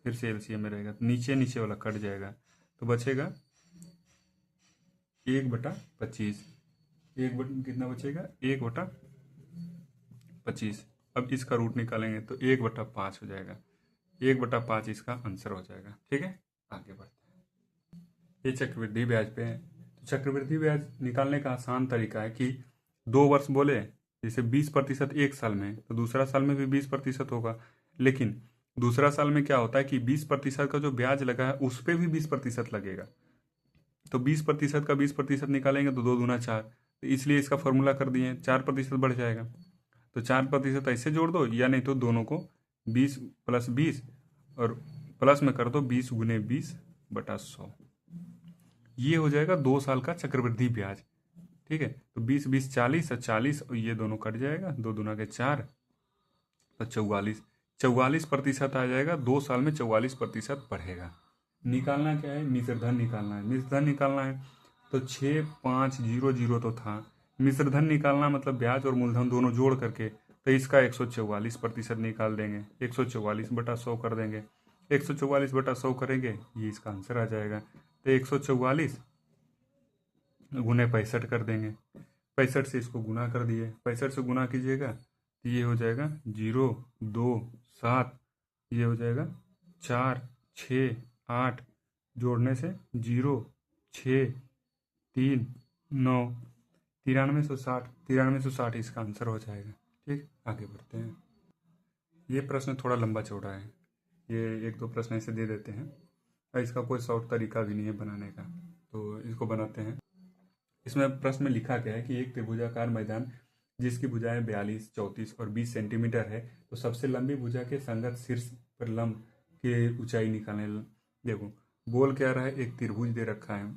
Speaker 1: फिर से एलसीएम में रहेगा, नीचे नीचे वाला कट जाएगा तो बचेगा 1/25। कितना बचेगा? 1/25। अब इसका रूट निकालेंगे तो 1/5 हो जाएगा। 1/5 इसका आंसर हो जाएगा। ठीक है, आगे बढ़ते हैं। ये चक्रवृद्धि ब्याज पे है। तो चक्रवृद्धि ब्याज निकालने का आसान तरीका है कि 2 वर्ष बोले, जैसे 20% एक साल में, तो दूसरा साल में भी 20% होगा। लेकिन दूसरा साल में क्या होता है कि 20% का जो ब्याज लगा है उस पर भी 20% लगेगा। तो 20% का 20% निकालेंगे तो 2 दूना 4। तो इसलिए इसका फॉर्मूला कर दिए, 4% बढ़ जाएगा। तो 4% ऐसे जोड़ दो, या नहीं तो दोनों को 20 + 20 और प्लस में कर दो 20 × 20/100। ये हो जाएगा 2 साल का चक्रवृद्धि ब्याज। ठीक है, तो 20 20 40 और 40 और ये दोनों कट जाएगा, 2 दूना के 4 और 44% आ जाएगा। 2 साल में 44% बढ़ेगा। निकालना क्या है? मिश्र धन निकालना है। मिश्र धन निकालना है तो 6500 तो था। मिश्र धन निकालना मतलब ब्याज और मूलधन दोनों जोड़ करके, तो इसका 144% निकाल देंगे। 144/100 कर देंगे। 144/100 करेंगे, ये इसका आंसर आ जाएगा। तो 144 × 65 कर देंगे। 65 से इसको गुना कर दिए, 65 से गुना कीजिएगा तो ये हो जाएगा 0 2 7, ये हो जाएगा 4 6 8, जोड़ने से 0 6 3 9, 9360 इसका आंसर हो जाएगा। ठीक, आगे बढ़ते हैं। ये प्रश्न थोड़ा लंबा चौड़ा है, ये 1-2 प्रश्न ऐसे दे देते हैं और इसका कोई शॉर्ट तरीका भी नहीं है बनाने का, तो इसको बनाते हैं। इसमें प्रश्न में लिखा गया है कि एक त्रिभुजाकार मैदान जिसकी भुजाएं 42, 34 और 20 सेंटीमीटर है, तो सबसे लंबी भुजा के संगत शीर्ष पर लंब की ऊंचाई निकालने। देखो बोल क्या रहा है, एक त्रिभुज दे रखा है,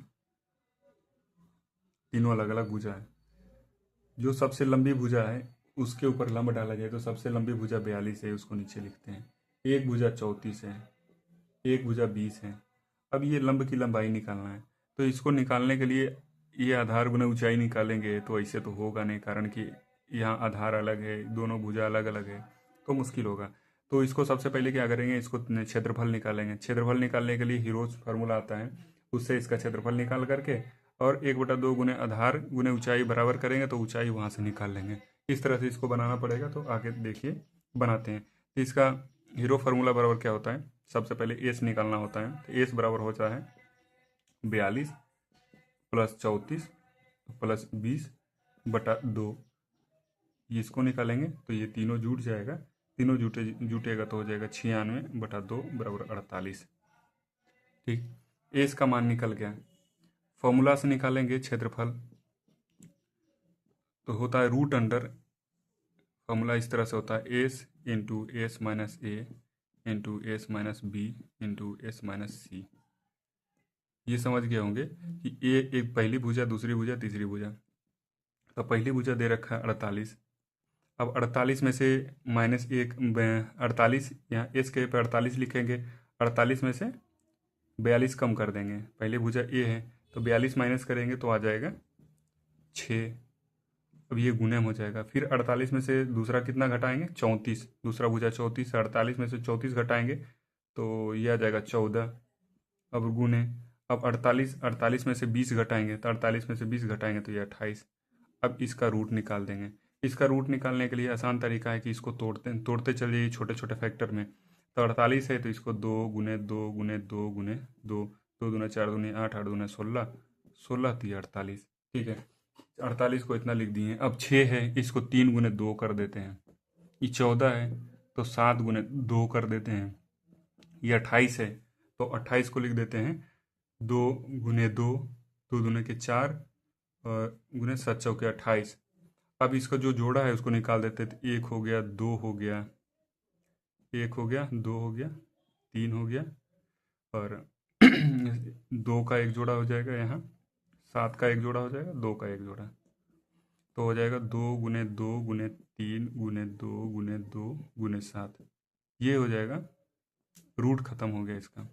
Speaker 1: तीनों अलग अलग भुजा है। जो सबसे लंबी भुजा है उसके ऊपर लंब डाला जाए तो सबसे लंबी भुजा 42 है, उसको नीचे लिखते हैं। एक भुजा 34 है, एक भुजा 20 है। अब ये लंब की लंबाई निकालना है, तो इसको निकालने के लिए ये आधार गुना ऊंचाई निकालेंगे तो ऐसे तो होगा नहीं, कारण कि यहाँ आधार अलग है, दोनों भुजा अलग अलग है, तो मुश्किल होगा। तो इसको सबसे पहले क्या करेंगे, इसको क्षेत्रफल निकालेंगे। क्षेत्रफल निकालने के लिए हीरोज फार्मूला आता है, उससे इसका क्षेत्रफल निकाल करके और 1/2 गुने आधार गुने ऊंचाई बराबर करेंगे तो ऊंचाई वहाँ से निकाल लेंगे। इस तरह से इसको बनाना पड़ेगा। तो आगे देखिए बनाते हैं। तो इसका हीरो फार्मूला बराबर क्या होता है, सबसे पहले एस निकालना होता है। तो एस बराबर होता है 42 + 34 + 20/2। ये इसको निकालेंगे तो ये तीनों जुट जाएगा, तीनों जुटेगा तो हो जाएगा 96/2 = 48। ठीक, एस का मान निकल गया। फॉर्मूला से निकालेंगे क्षेत्रफल, तो होता है √, फॉर्मूला इस तरह से होता है S × S - A × S - B × S - C। ये समझ गए होंगे कि ये एक पहली भुजा, दूसरी भुजा, तीसरी भुजा। तो पहली भुजा दे रखा है 48। अब 48 में से -1 48, यहाँ एस के पे 48 लिखेंगे। 48 में से 42 कम कर देंगे, पहली भुजा ए है तो 42 माइनस करेंगे तो आ जाएगा 6। अब ये गुणन हो जाएगा। फिर 48 में से दूसरा कितना घटाएंगे, 34, दूसरा भुजा 34 है, 48 में से 34 घटाएंगे तो ये आ जाएगा 14। अब गुणे, अब 48 में से 20 घटाएंगे तो 48 में से 20 घटाएंगे तो ये 28। अब इसका रूट निकाल देंगे। इसका रूट निकालने के लिए आसान तरीका है कि इसको तोड़ते चल जाइए छोटे छोटे फैक्टर में। तो 48 है तो इसको 2 गुने 2 गुने 2 गुने 2, 2 दूना 4 दूनी 8, 8 दूना 16, 16 तो ये 48। ठीक है, 48 को इतना लिख दिए। अब 6 है, इसको 3 गुने 2 कर देते हैं। ये 14 है तो 7 गुने 2 कर देते हैं। ये 28 है तो 28 को लिख देते हैं 2 गुने 2, 2 दूने के 4 और गुने 7 चौके 28। अब इसका जो जोड़ा है उसको निकाल देते हैं। तो 1 हो गया, 2 हो गया, 1 हो गया, 2 हो गया, 3 हो गया और 2 का एक जोड़ा हो जाएगा, यहाँ 7 का एक जोड़ा हो जाएगा, 2 का एक जोड़ा, तो हो जाएगा 2 गुने 2 गुने 3 गुने 2 गुने 2 गुने 7। ये हो जाएगा, रूट खत्म हो गया इसका।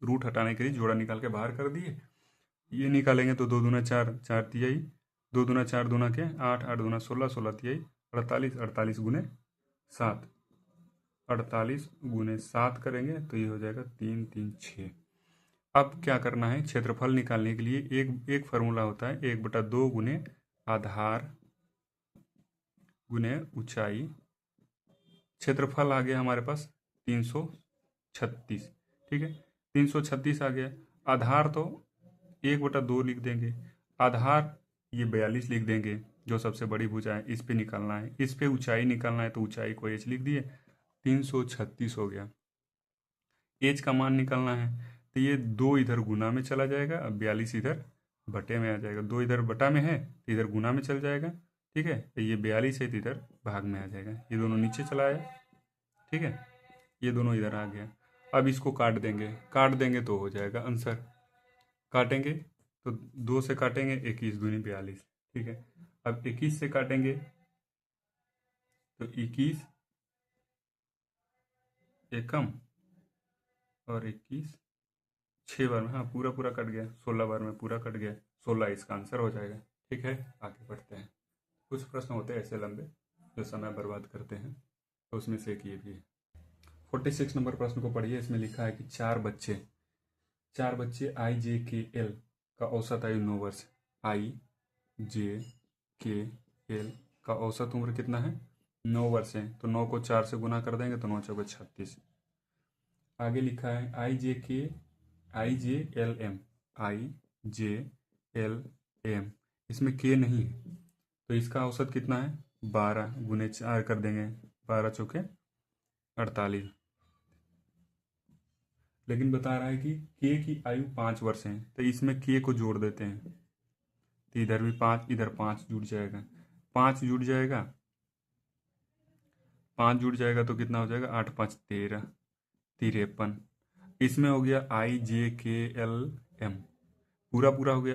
Speaker 1: रूट हटाने के लिए जोड़ा निकाल के बाहर कर दिए। ये निकालेंगे तो 2 दूना 4, 4 तिहाई, 2 दूना 4 दूना के 8, 8 दूना 16, 16 तिहाई 48, 48 गुने 7, 48 गुने 7 करेंगे तो ये हो जाएगा 3 3 6। अब क्या करना है, क्षेत्रफल निकालने के लिए एक फार्मूला होता है, 1/2 गुने आधार गुने ऊंचाई। क्षेत्रफल आ गया हमारे पास 336। ठीक है, 336 आ गया। आधार तो 1/2 लिख देंगे, आधार ये 42 लिख देंगे, जो सबसे बड़ी भुजा है इस पे निकालना है। इस पे ऊंचाई निकालना है तो ऊंचाई को h लिख दिए, 336 हो गया। h का मान निकालना है तो ये 2 इधर गुना में चला जाएगा, अब 42 इधर बटे में आ जाएगा। 2 इधर बटा में है तो इधर गुना में चल जाएगा। ठीक है, तो ये 42 है तो इधर भाग में आ जाएगा, ये दोनों नीचे चला आया। ठीक है, ये दोनों इधर आ गया। अब इसको काट देंगे तो हो जाएगा आंसर। काटेंगे तो 2 से काटेंगे, 21 दूनी 42। ठीक है, अब 21 से काटेंगे तो 21 एकम और 21 6 बार में, हाँ पूरा पूरा कट गया, 16 बार में पूरा कट गया, 16 इसका आंसर हो जाएगा। ठीक है, आगे बढ़ते हैं। कुछ प्रश्न होते हैं ऐसे लंबे जो समय बर्बाद करते हैं, तो उसमें से एक ये भी है। 46 नंबर प्रश्न को पढ़िए। इसमें लिखा है कि चार बच्चे IJKL का औसत आयु 9 वर्ष। IJKL का औसत उम्र कितना है, 9 वर्ष है। तो 9 को 4 से गुना कर देंगे तो 9 चौके 36। आगे लिखा है IJLM, इसमें के नहीं है तो इसका औसत कितना है, 12 गुने 4 कर देंगे, 12 चौके 48। लेकिन बता रहा है कि के की आयु 5 वर्ष है, तो इसमें के को जोड़ देते हैं तो इधर भी 5, इधर 5 जुड़ जाएगा, 5 जुड़ जाएगा, 5 जुड़ जाएगा तो कितना हो जाएगा, 8 5 13, 53। इसमें हो गया IJKLM, पूरा पूरा हो गया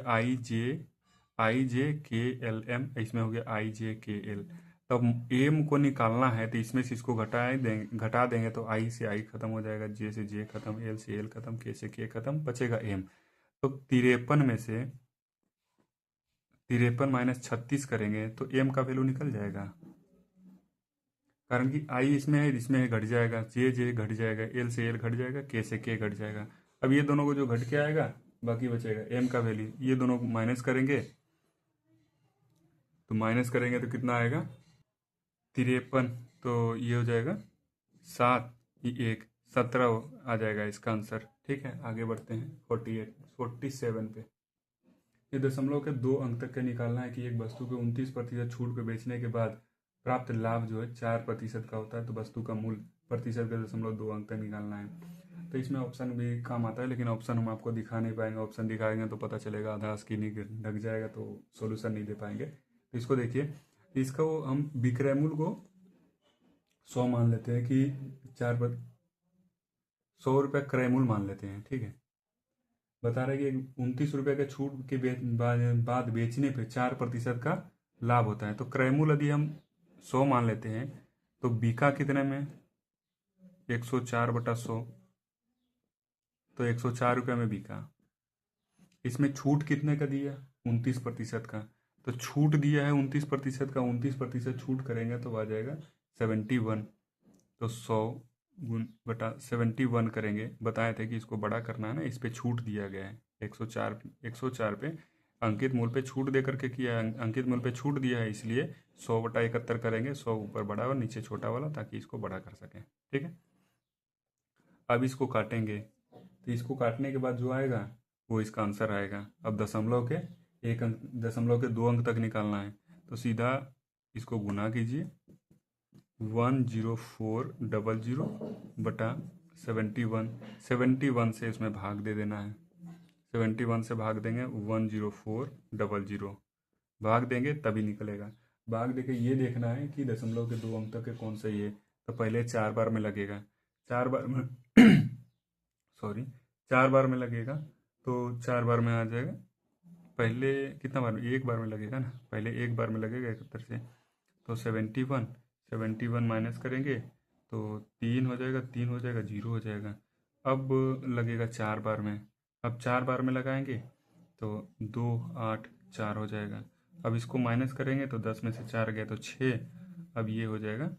Speaker 1: IJKLM, इसमें हो गया IJKL। तब एम को निकालना है तो इसमें से इसको घटा देंगे तो आई से आई खत्म हो जाएगा, जे से जे खत्म, एल से एल खत्म, के से के खत्म, बचेगा एम। तो 53 में से 53 माइनस 36 करेंगे तो एम का वैल्यू निकल जाएगा, कारण कि आई इसमें है, इसमें है घट जाएगा, जे जे घट जाएगा, एल से एल घट जाएगा, के से के घट जाएगा। अब ये दोनों को जो घट के आएगा बाकी बचेगा एम का वैल्यू। ये दोनों माइनस करेंगे तो कितना आएगा, 53, तो ये हो जाएगा 7, ये 1, 17 आ जाएगा इसका आंसर। ठीक है, आगे बढ़ते हैं 47 पे। ये दशमलव के 2 अंक तक के निकालना है कि एक वस्तु को 29% छूट पे बेचने के बाद प्राप्त लाभ जो है 4% का होता है, तो वस्तु का मूल्य प्रतिशत का 0.2 अंक तक निकालना है। तो इसमें ऑप्शन भी काम आता है, लेकिन ऑप्शन हम आपको दिखा नहीं पाएंगे, ऑप्शन दिखाएंगे तो पता चलेगा आधा स्क्रीन ढक जाएगा तो सोल्यूशन नहीं दे पाएंगे। तो इसको देखिए, इसको हम विक्रय मूल्य को 100 मान लेते हैं कि 100 रुपये क्रय मूल्य मान लेते हैं। ठीक है, बता रहे कि 29 रुपये के छूट के बाद बेचने पे 4% का लाभ होता है। तो क्रय मूल्य यदि हम 100 मान लेते हैं तो बिका कितने में 104/100, तो 104 रुपये में बिका। इसमें छूट कितने का दिया 29% का, तो छूट दिया है 29% का, 29% छूट करेंगे तो आ जाएगा 71। तो 100/71 करेंगे, बताए थे कि इसको बड़ा करना है ना, इस पे छूट दिया गया है 104 पे अंकित मूल्य पे छूट दे करके किया है, अंकित मूल्य पे छूट दिया है, इसलिए 100/71 करेंगे, 100 ऊपर बड़ा और नीचे छोटा वाला, ताकि इसको बड़ा कर सकें। ठीक है, अब इसको काटेंगे, तो इसको काटने के बाद जो आएगा वो इसका आंसर आएगा। अब दशमलव के 2 अंक तक निकालना है, तो सीधा इसको गुना कीजिए 10400/71, 71 से इसमें भाग दे देना है, 71 से भाग देंगे 10400, भाग देंगे तभी निकलेगा। भाग देके ये देखना है कि दशमलव के 2 अंक तक के कौन सही है, तो पहले 4 बार में लगेगा, 4 बार में सॉरी 4 बार में लगेगा, तो 4 बार में आ जाएगा। पहले कितना बार में, एक बार में लगेगा ना, पहले एक बार में लगेगा 71 से, तो 71 माइनस करेंगे तो 3 हो जाएगा, 3 हो जाएगा, 0 हो जाएगा। अब लगेगा 4 बार में, अब 4 बार में लगाएंगे तो 2 8 4 हो जाएगा। अब इसको माइनस करेंगे तो 10 में से 4 गया तो 6, अब ये हो जाएगा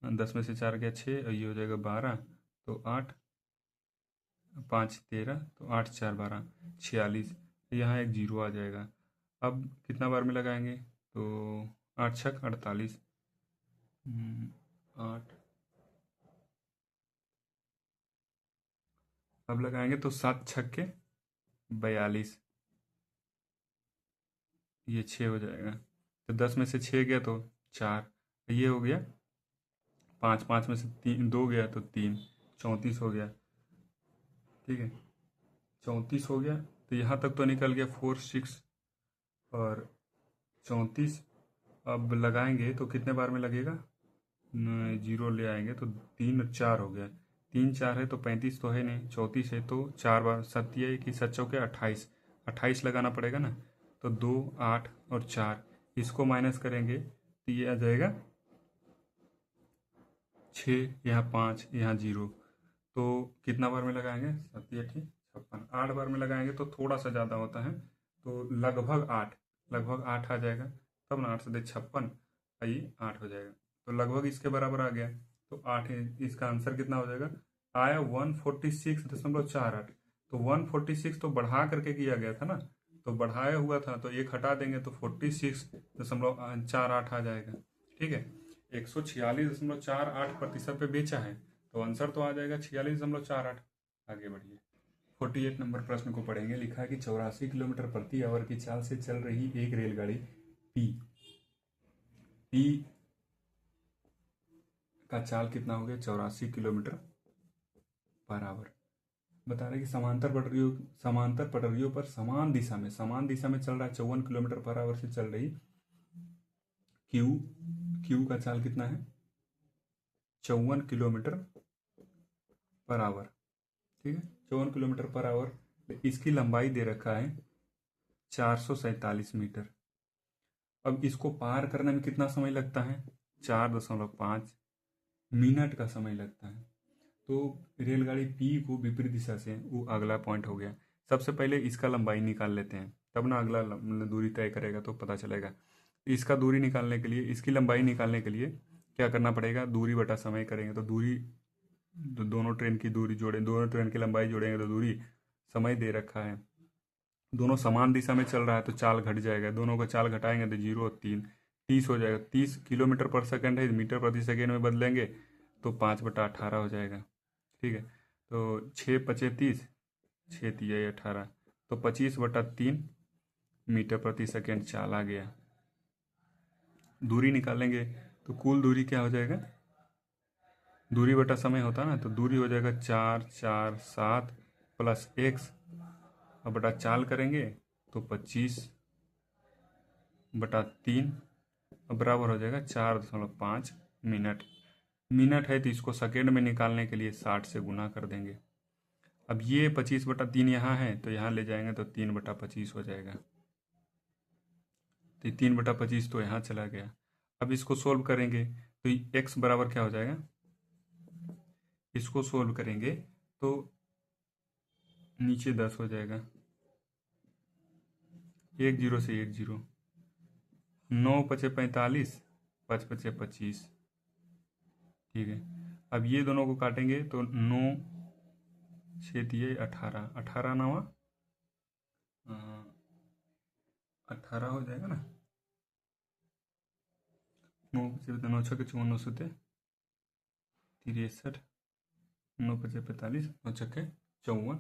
Speaker 1: 10 में से 4 गया 6, और ये हो जाएगा 12, तो 8 5 13, तो 8 4 12 46, यहाँ एक 0 आ जाएगा। अब कितना बार में लगाएंगे, तो 8 6 48, 8, अब लगाएंगे तो 7 6 42, ये 6 हो जाएगा। तो 10 में से 6 गया तो 4, ये हो गया 5, 5 में से 2 गया तो 3, 34 हो गया। ठीक है, 34 हो गया, तो यहाँ तक तो निकल गया 4 6 और 34। अब लगाएंगे तो कितने बार में लगेगा, 0 ले आएंगे तो 3 और 4 हो गया, 3 4 है तो 35 तो है नहीं, 34 है तो 4 बार, 7 की 7 चौके 28, 28 लगाना पड़ेगा ना, तो 2 8 और 4, इसको माइनस करेंगे तो ये आ जाएगा 6, यहाँ 5, यहाँ 0, तो कितना बार में लगाएंगे, 7 8 56, 8 बार में लगाएंगे तो थोड़ा सा ज़्यादा होता है, तो लगभग 8 आ जाएगा, तब ना 8 से 56, ये 8 हो जाएगा, तो लगभग इसके बराबर आ गया, तो 8 है, इसका आंसर कितना हो जाएगा, आया 146.48। तो 146 तो बढ़ा करके किया गया था ना, तो बढ़ाया हुआ था, तो एक हटा देंगे तो 46.48 आ जाएगा। ठीक है, 146.48% पे बेचा है, तो आंसर तो आ जाएगा 46.48। आगे बढ़िए, 48 नंबर प्रश्न को पढ़ेंगे। लिखा है कि 84 किलोमीटर प्रति आवर की चाल से चल रही एक रेलगाड़ी पी का चाल कितना हो गया, 84 किलोमीटर पर आवर। बता रहे कि समांतर पटरियों पर समान दिशा में चल रहा है 54 किलोमीटर पर आवर से चल रही क्यू का चाल कितना है, 54 किलोमीटर पर आवर। ठीक है, 54 किलोमीटर पर आवर। इसकी लंबाई दे रखा है 447 मीटर। अब इसको पार करने में कितना समय लगता है, 4.5 मिनट का समय लगता है। तो रेलगाड़ी पी को विपरीत दिशा से, वो अगला पॉइंट हो गया। सबसे पहले इसका लंबाई निकाल लेते हैं, तब ना अगला दूरी तय करेगा तो पता चलेगा। इसका दूरी निकालने के लिए, इसकी लंबाई निकालने के लिए क्या करना पड़ेगा, दूरी बटा समय करेंगे, तो दूरी, तो दोनों ट्रेन की दूरी जोड़े, दोनों ट्रेन की लंबाई जोड़ेंगे तो दूरी, समय दे रखा है, दोनों समान दिशा में चल रहा है तो चाल घट जाएगा, दोनों का चाल घटाएंगे तो 0 और 3 30 हो जाएगा। 30 किलोमीटर पर सेकंड है, मीटर प्रति सेकेंड में बदलेंगे तो 5/18 हो जाएगा। ठीक है, तो 6 5 30, 6 3 18, तो 25/3 मीटर प्रति सेकेंड चाल आ गया। दूरी निकालेंगे तो कुल दूरी क्या हो जाएगा, दूरी बटा समय होता ना, तो दूरी हो जाएगा 4 4 7 प्लस x, अब बटा चाल करेंगे तो 25/3, अब बराबर हो जाएगा 4.5 मिनट। मिनट है तो इसको सेकेंड में निकालने के लिए 60 से गुना कर देंगे। अब ये 25/3 यहाँ है तो यहाँ ले जाएंगे तो 3/25 हो जाएगा। तो 3/25 तो यहाँ चला गया। अब इसको सोल्व करेंगे तो x बराबर क्या हो जाएगा, इसको सोल्व करेंगे तो नीचे 10 हो जाएगा, 1 0 से 1 0, 9 पचे 45, 5 पचे 25। ठीक है, अब ये दोनों को काटेंगे तो 9 छेद ये 18, 18 9 18 हो जाएगा ना, 9 पचे 9 छः 54, 9 सत्ते 63, 9 पचे 45, 9 छक्के 54।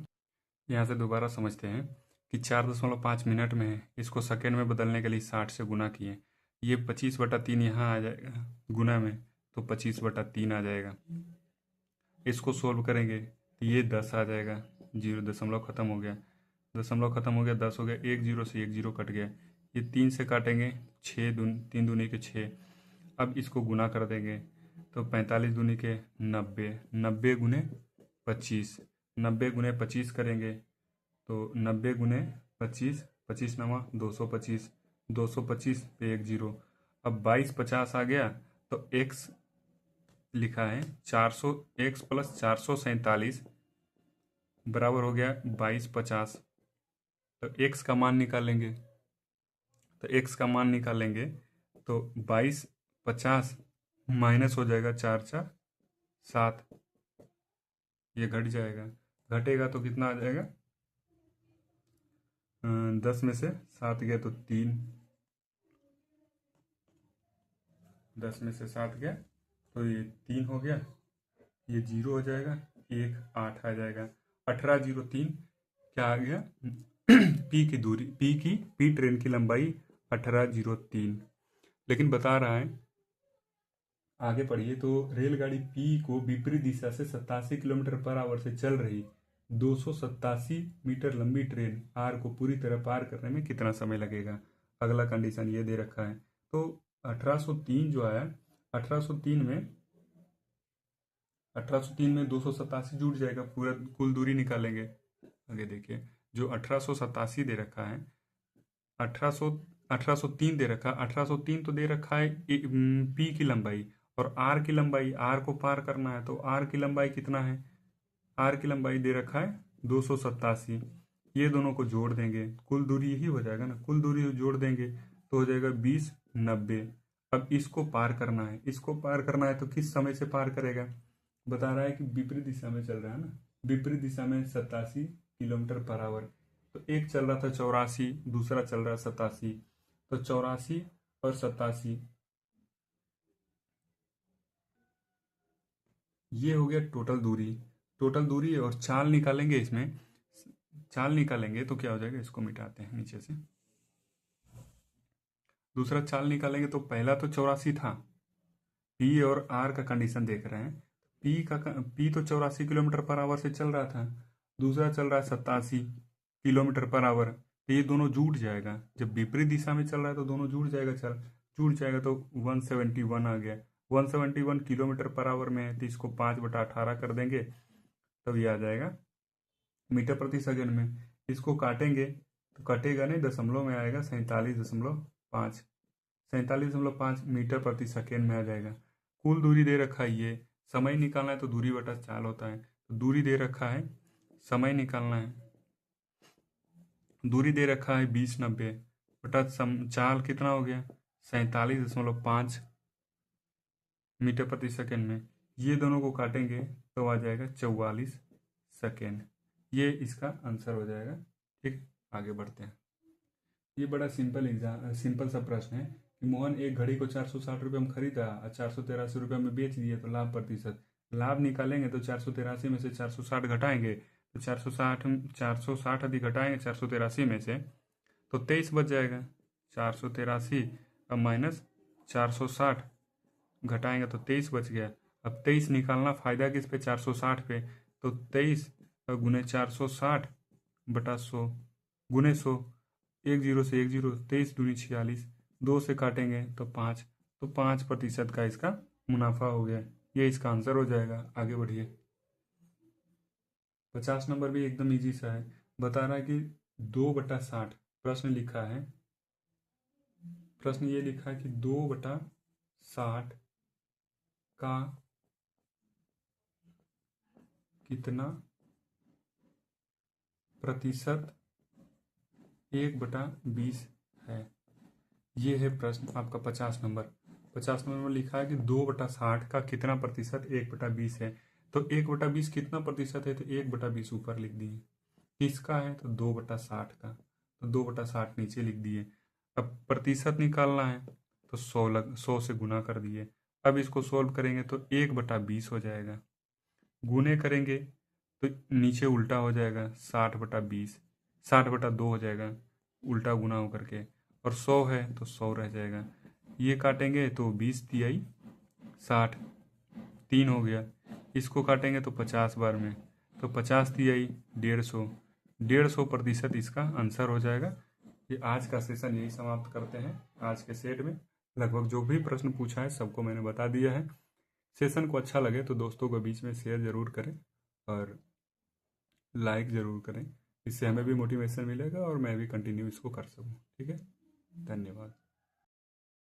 Speaker 1: यहाँ से दोबारा समझते हैं कि 4.5 मिनट में है, इसको सेकेंड में बदलने के लिए 60 से गुना किए। ये 25/3 यहाँ आ जाएगा गुना में, तो 25/3 आ जाएगा। इसको सोल्व करेंगे तो ये 10 आ जाएगा, 0 दशमलव खत्म हो गया, दशमलव खत्म हो गया, 10 हो गया, 1 0 से 1 0 कट गया। ये 3 से काटेंगे, 3 दूनी के 6। अब इसको गुना कर देंगे तो 45 दूनी के 90, 90 गुने 25, 90 गुने 25 करेंगे तो 90 गुने 25, 25 नवा 225, 225 पे 1 0। अब 22/50 आ गया तो x लिखा है 400, x प्लस 447 बराबर हो गया 22/50। तो x का मान निकालेंगे, तो x का मान निकालेंगे तो 22/50 माइनस हो जाएगा 4 4 7, ये घट जाएगा, घटेगा तो कितना आ जाएगा, 10 में से 7 गया तो 3, 10 में से 7 गया तो ये 3 हो गया, ये 0 हो जाएगा, 1 8 आ जाएगा। 18 0 3 क्या आ गया, पी की दूरी, पी ट्रेन की लंबाई 1803। लेकिन बता रहा है, आगे पढ़िए, तो रेलगाड़ी पी को विपरीत दिशा से 87 किलोमीटर/आवर से चल रही 287 मीटर लंबी ट्रेन आर को पूरी तरह पार करने में कितना समय लगेगा। अगला कंडीशन ये दे रखा है। तो 1803 जो आया, 1803 में 287 जुड़ जाएगा, पूरा कुल दूरी निकालेंगे। आगे देखिए, जो 1887 दे रखा है, 1803 दे रखा है, 1803 तो दे रखा है पी की लंबाई, और आर की लंबाई, आर को पार करना है तो आर की लंबाई कितना है, आर की लंबाई दे रखा है 287। ये दोनों को जोड़ देंगे, कुल दूरी यही हो जाएगा ना, कुल दूरी जोड़ देंगे तो हो जाएगा 20 90। अब इसको पार करना है, इसको पार करना है तो किस समय से पार करेगा, बता रहा है कि विपरीत दिशा में चल रहा है ना, विपरीत दिशा में 87 किलोमीटर/आवर। तो एक चल रहा था 84, दूसरा चल रहा है 87, तो 84 और 87 ये हो गया टोटल दूरी। टोटल दूरी और चाल निकालेंगे, इसमें चाल निकालेंगे तो क्या हो जाएगा, इसको मिटाते हैं नीचे से, दूसरा चाल निकालेंगे तो पहला तो 84 था, पी और आर का कंडीशन देख रहे हैं, पी तो 84 किलोमीटर/आवर से चल रहा था, दूसरा चल रहा है 87 किलोमीटर/आवर। तो ये दोनों जुड़ जाएगा, जब विपरीत दिशा में चल रहा है तो दोनों जुड़ जाएगा, जुड़ जाएगा तो 171 आ गया, 171 किलोमीटर/आवर में है, तो इसको 5/18 कर देंगे तब ये आ जाएगा मीटर प्रति सेकंड में। इसको काटेंगे तो कटेगा नहीं, दशमलव में आएगा 47.5, 47.5 मीटर प्रति सेकेंड में आ जाएगा। कुल दूरी दे रखा है, ये समय निकालना है तो दूरी बटा चाल होता है, तो दूरी दे रखा है, समय निकालना है, दूरी दे रखा है 20 90 बटा चाल कितना हो गया 47.5 मीटर प्रति सेकेंड में। ये दोनों को काटेंगे तो आ जाएगा 44 सेकेंड। ये इसका आंसर हो जाएगा। ठीक, आगे बढ़ते हैं। ये बड़ा सिंपल सा प्रश्न है कि मोहन एक घड़ी को 460 रुपये में खरीदा और 483 रुपये में बेच दिया, तो लाभ प्रतिशत। लाभ निकालेंगे तो 483 में से 460 घटाएंगे तो 460 यदि घटाएंगे 483 में से तो 23 बच जाएगा। 483 अब माइनस 460 घटाएंगे तो 23 बच गया। अब 23 निकालना, फायदा किस पे, 460 पे, तो 23 गुने 460 बटा 100 गुने 100, 1 0 से 1 0, 23 दूनी 46, 2 से काटेंगे तो 5, तो 5% का इसका मुनाफा हो गया। ये इसका आंसर हो जाएगा। आगे बढ़िए। 50 नंबर भी एकदम इजी सा है। बता रहा है कि 2/60 प्रश्न लिखा है, प्रश्न ये लिखा है कि 2/60 का कितना प्रतिशत 1/20 है। ये है प्रश्न आपका 50 नंबर। 50 नंबर में लिखा है कि 2/60 का कितना प्रतिशत 1/20 है। तो 1/20 कितना प्रतिशत है, तो 1/20 ऊपर लिख दिए। किसका है, तो 2/60 का, तो 2/60 नीचे लिख दिए। अब प्रतिशत निकालना है तो 100 से गुना कर दिए। अब इसको सोल्व करेंगे तो 1/20 हो जाएगा। गुने करेंगे तो नीचे उल्टा हो जाएगा, 60/20, 60/2 हो जाएगा उल्टा गुना होकर के, और 100 है तो 100 रह जाएगा। ये काटेंगे तो 20 तिहाई 60, 3 हो गया। इसको काटेंगे तो 50 बार में, तो 50 तिहाई 150, 150% इसका आंसर हो जाएगा। ये आज का सेशन यही समाप्त करते हैं। आज के सेट में लगभग जो भी प्रश्न पूछा है सबको मैंने बता दिया है। सेशन को अच्छा लगे तो दोस्तों के बीच में शेयर ज़रूर करें और लाइक ज़रूर करें। इससे हमें भी मोटिवेशन मिलेगा और मैं भी कंटिन्यू इसको कर सकूँ। ठीक है, धन्यवाद।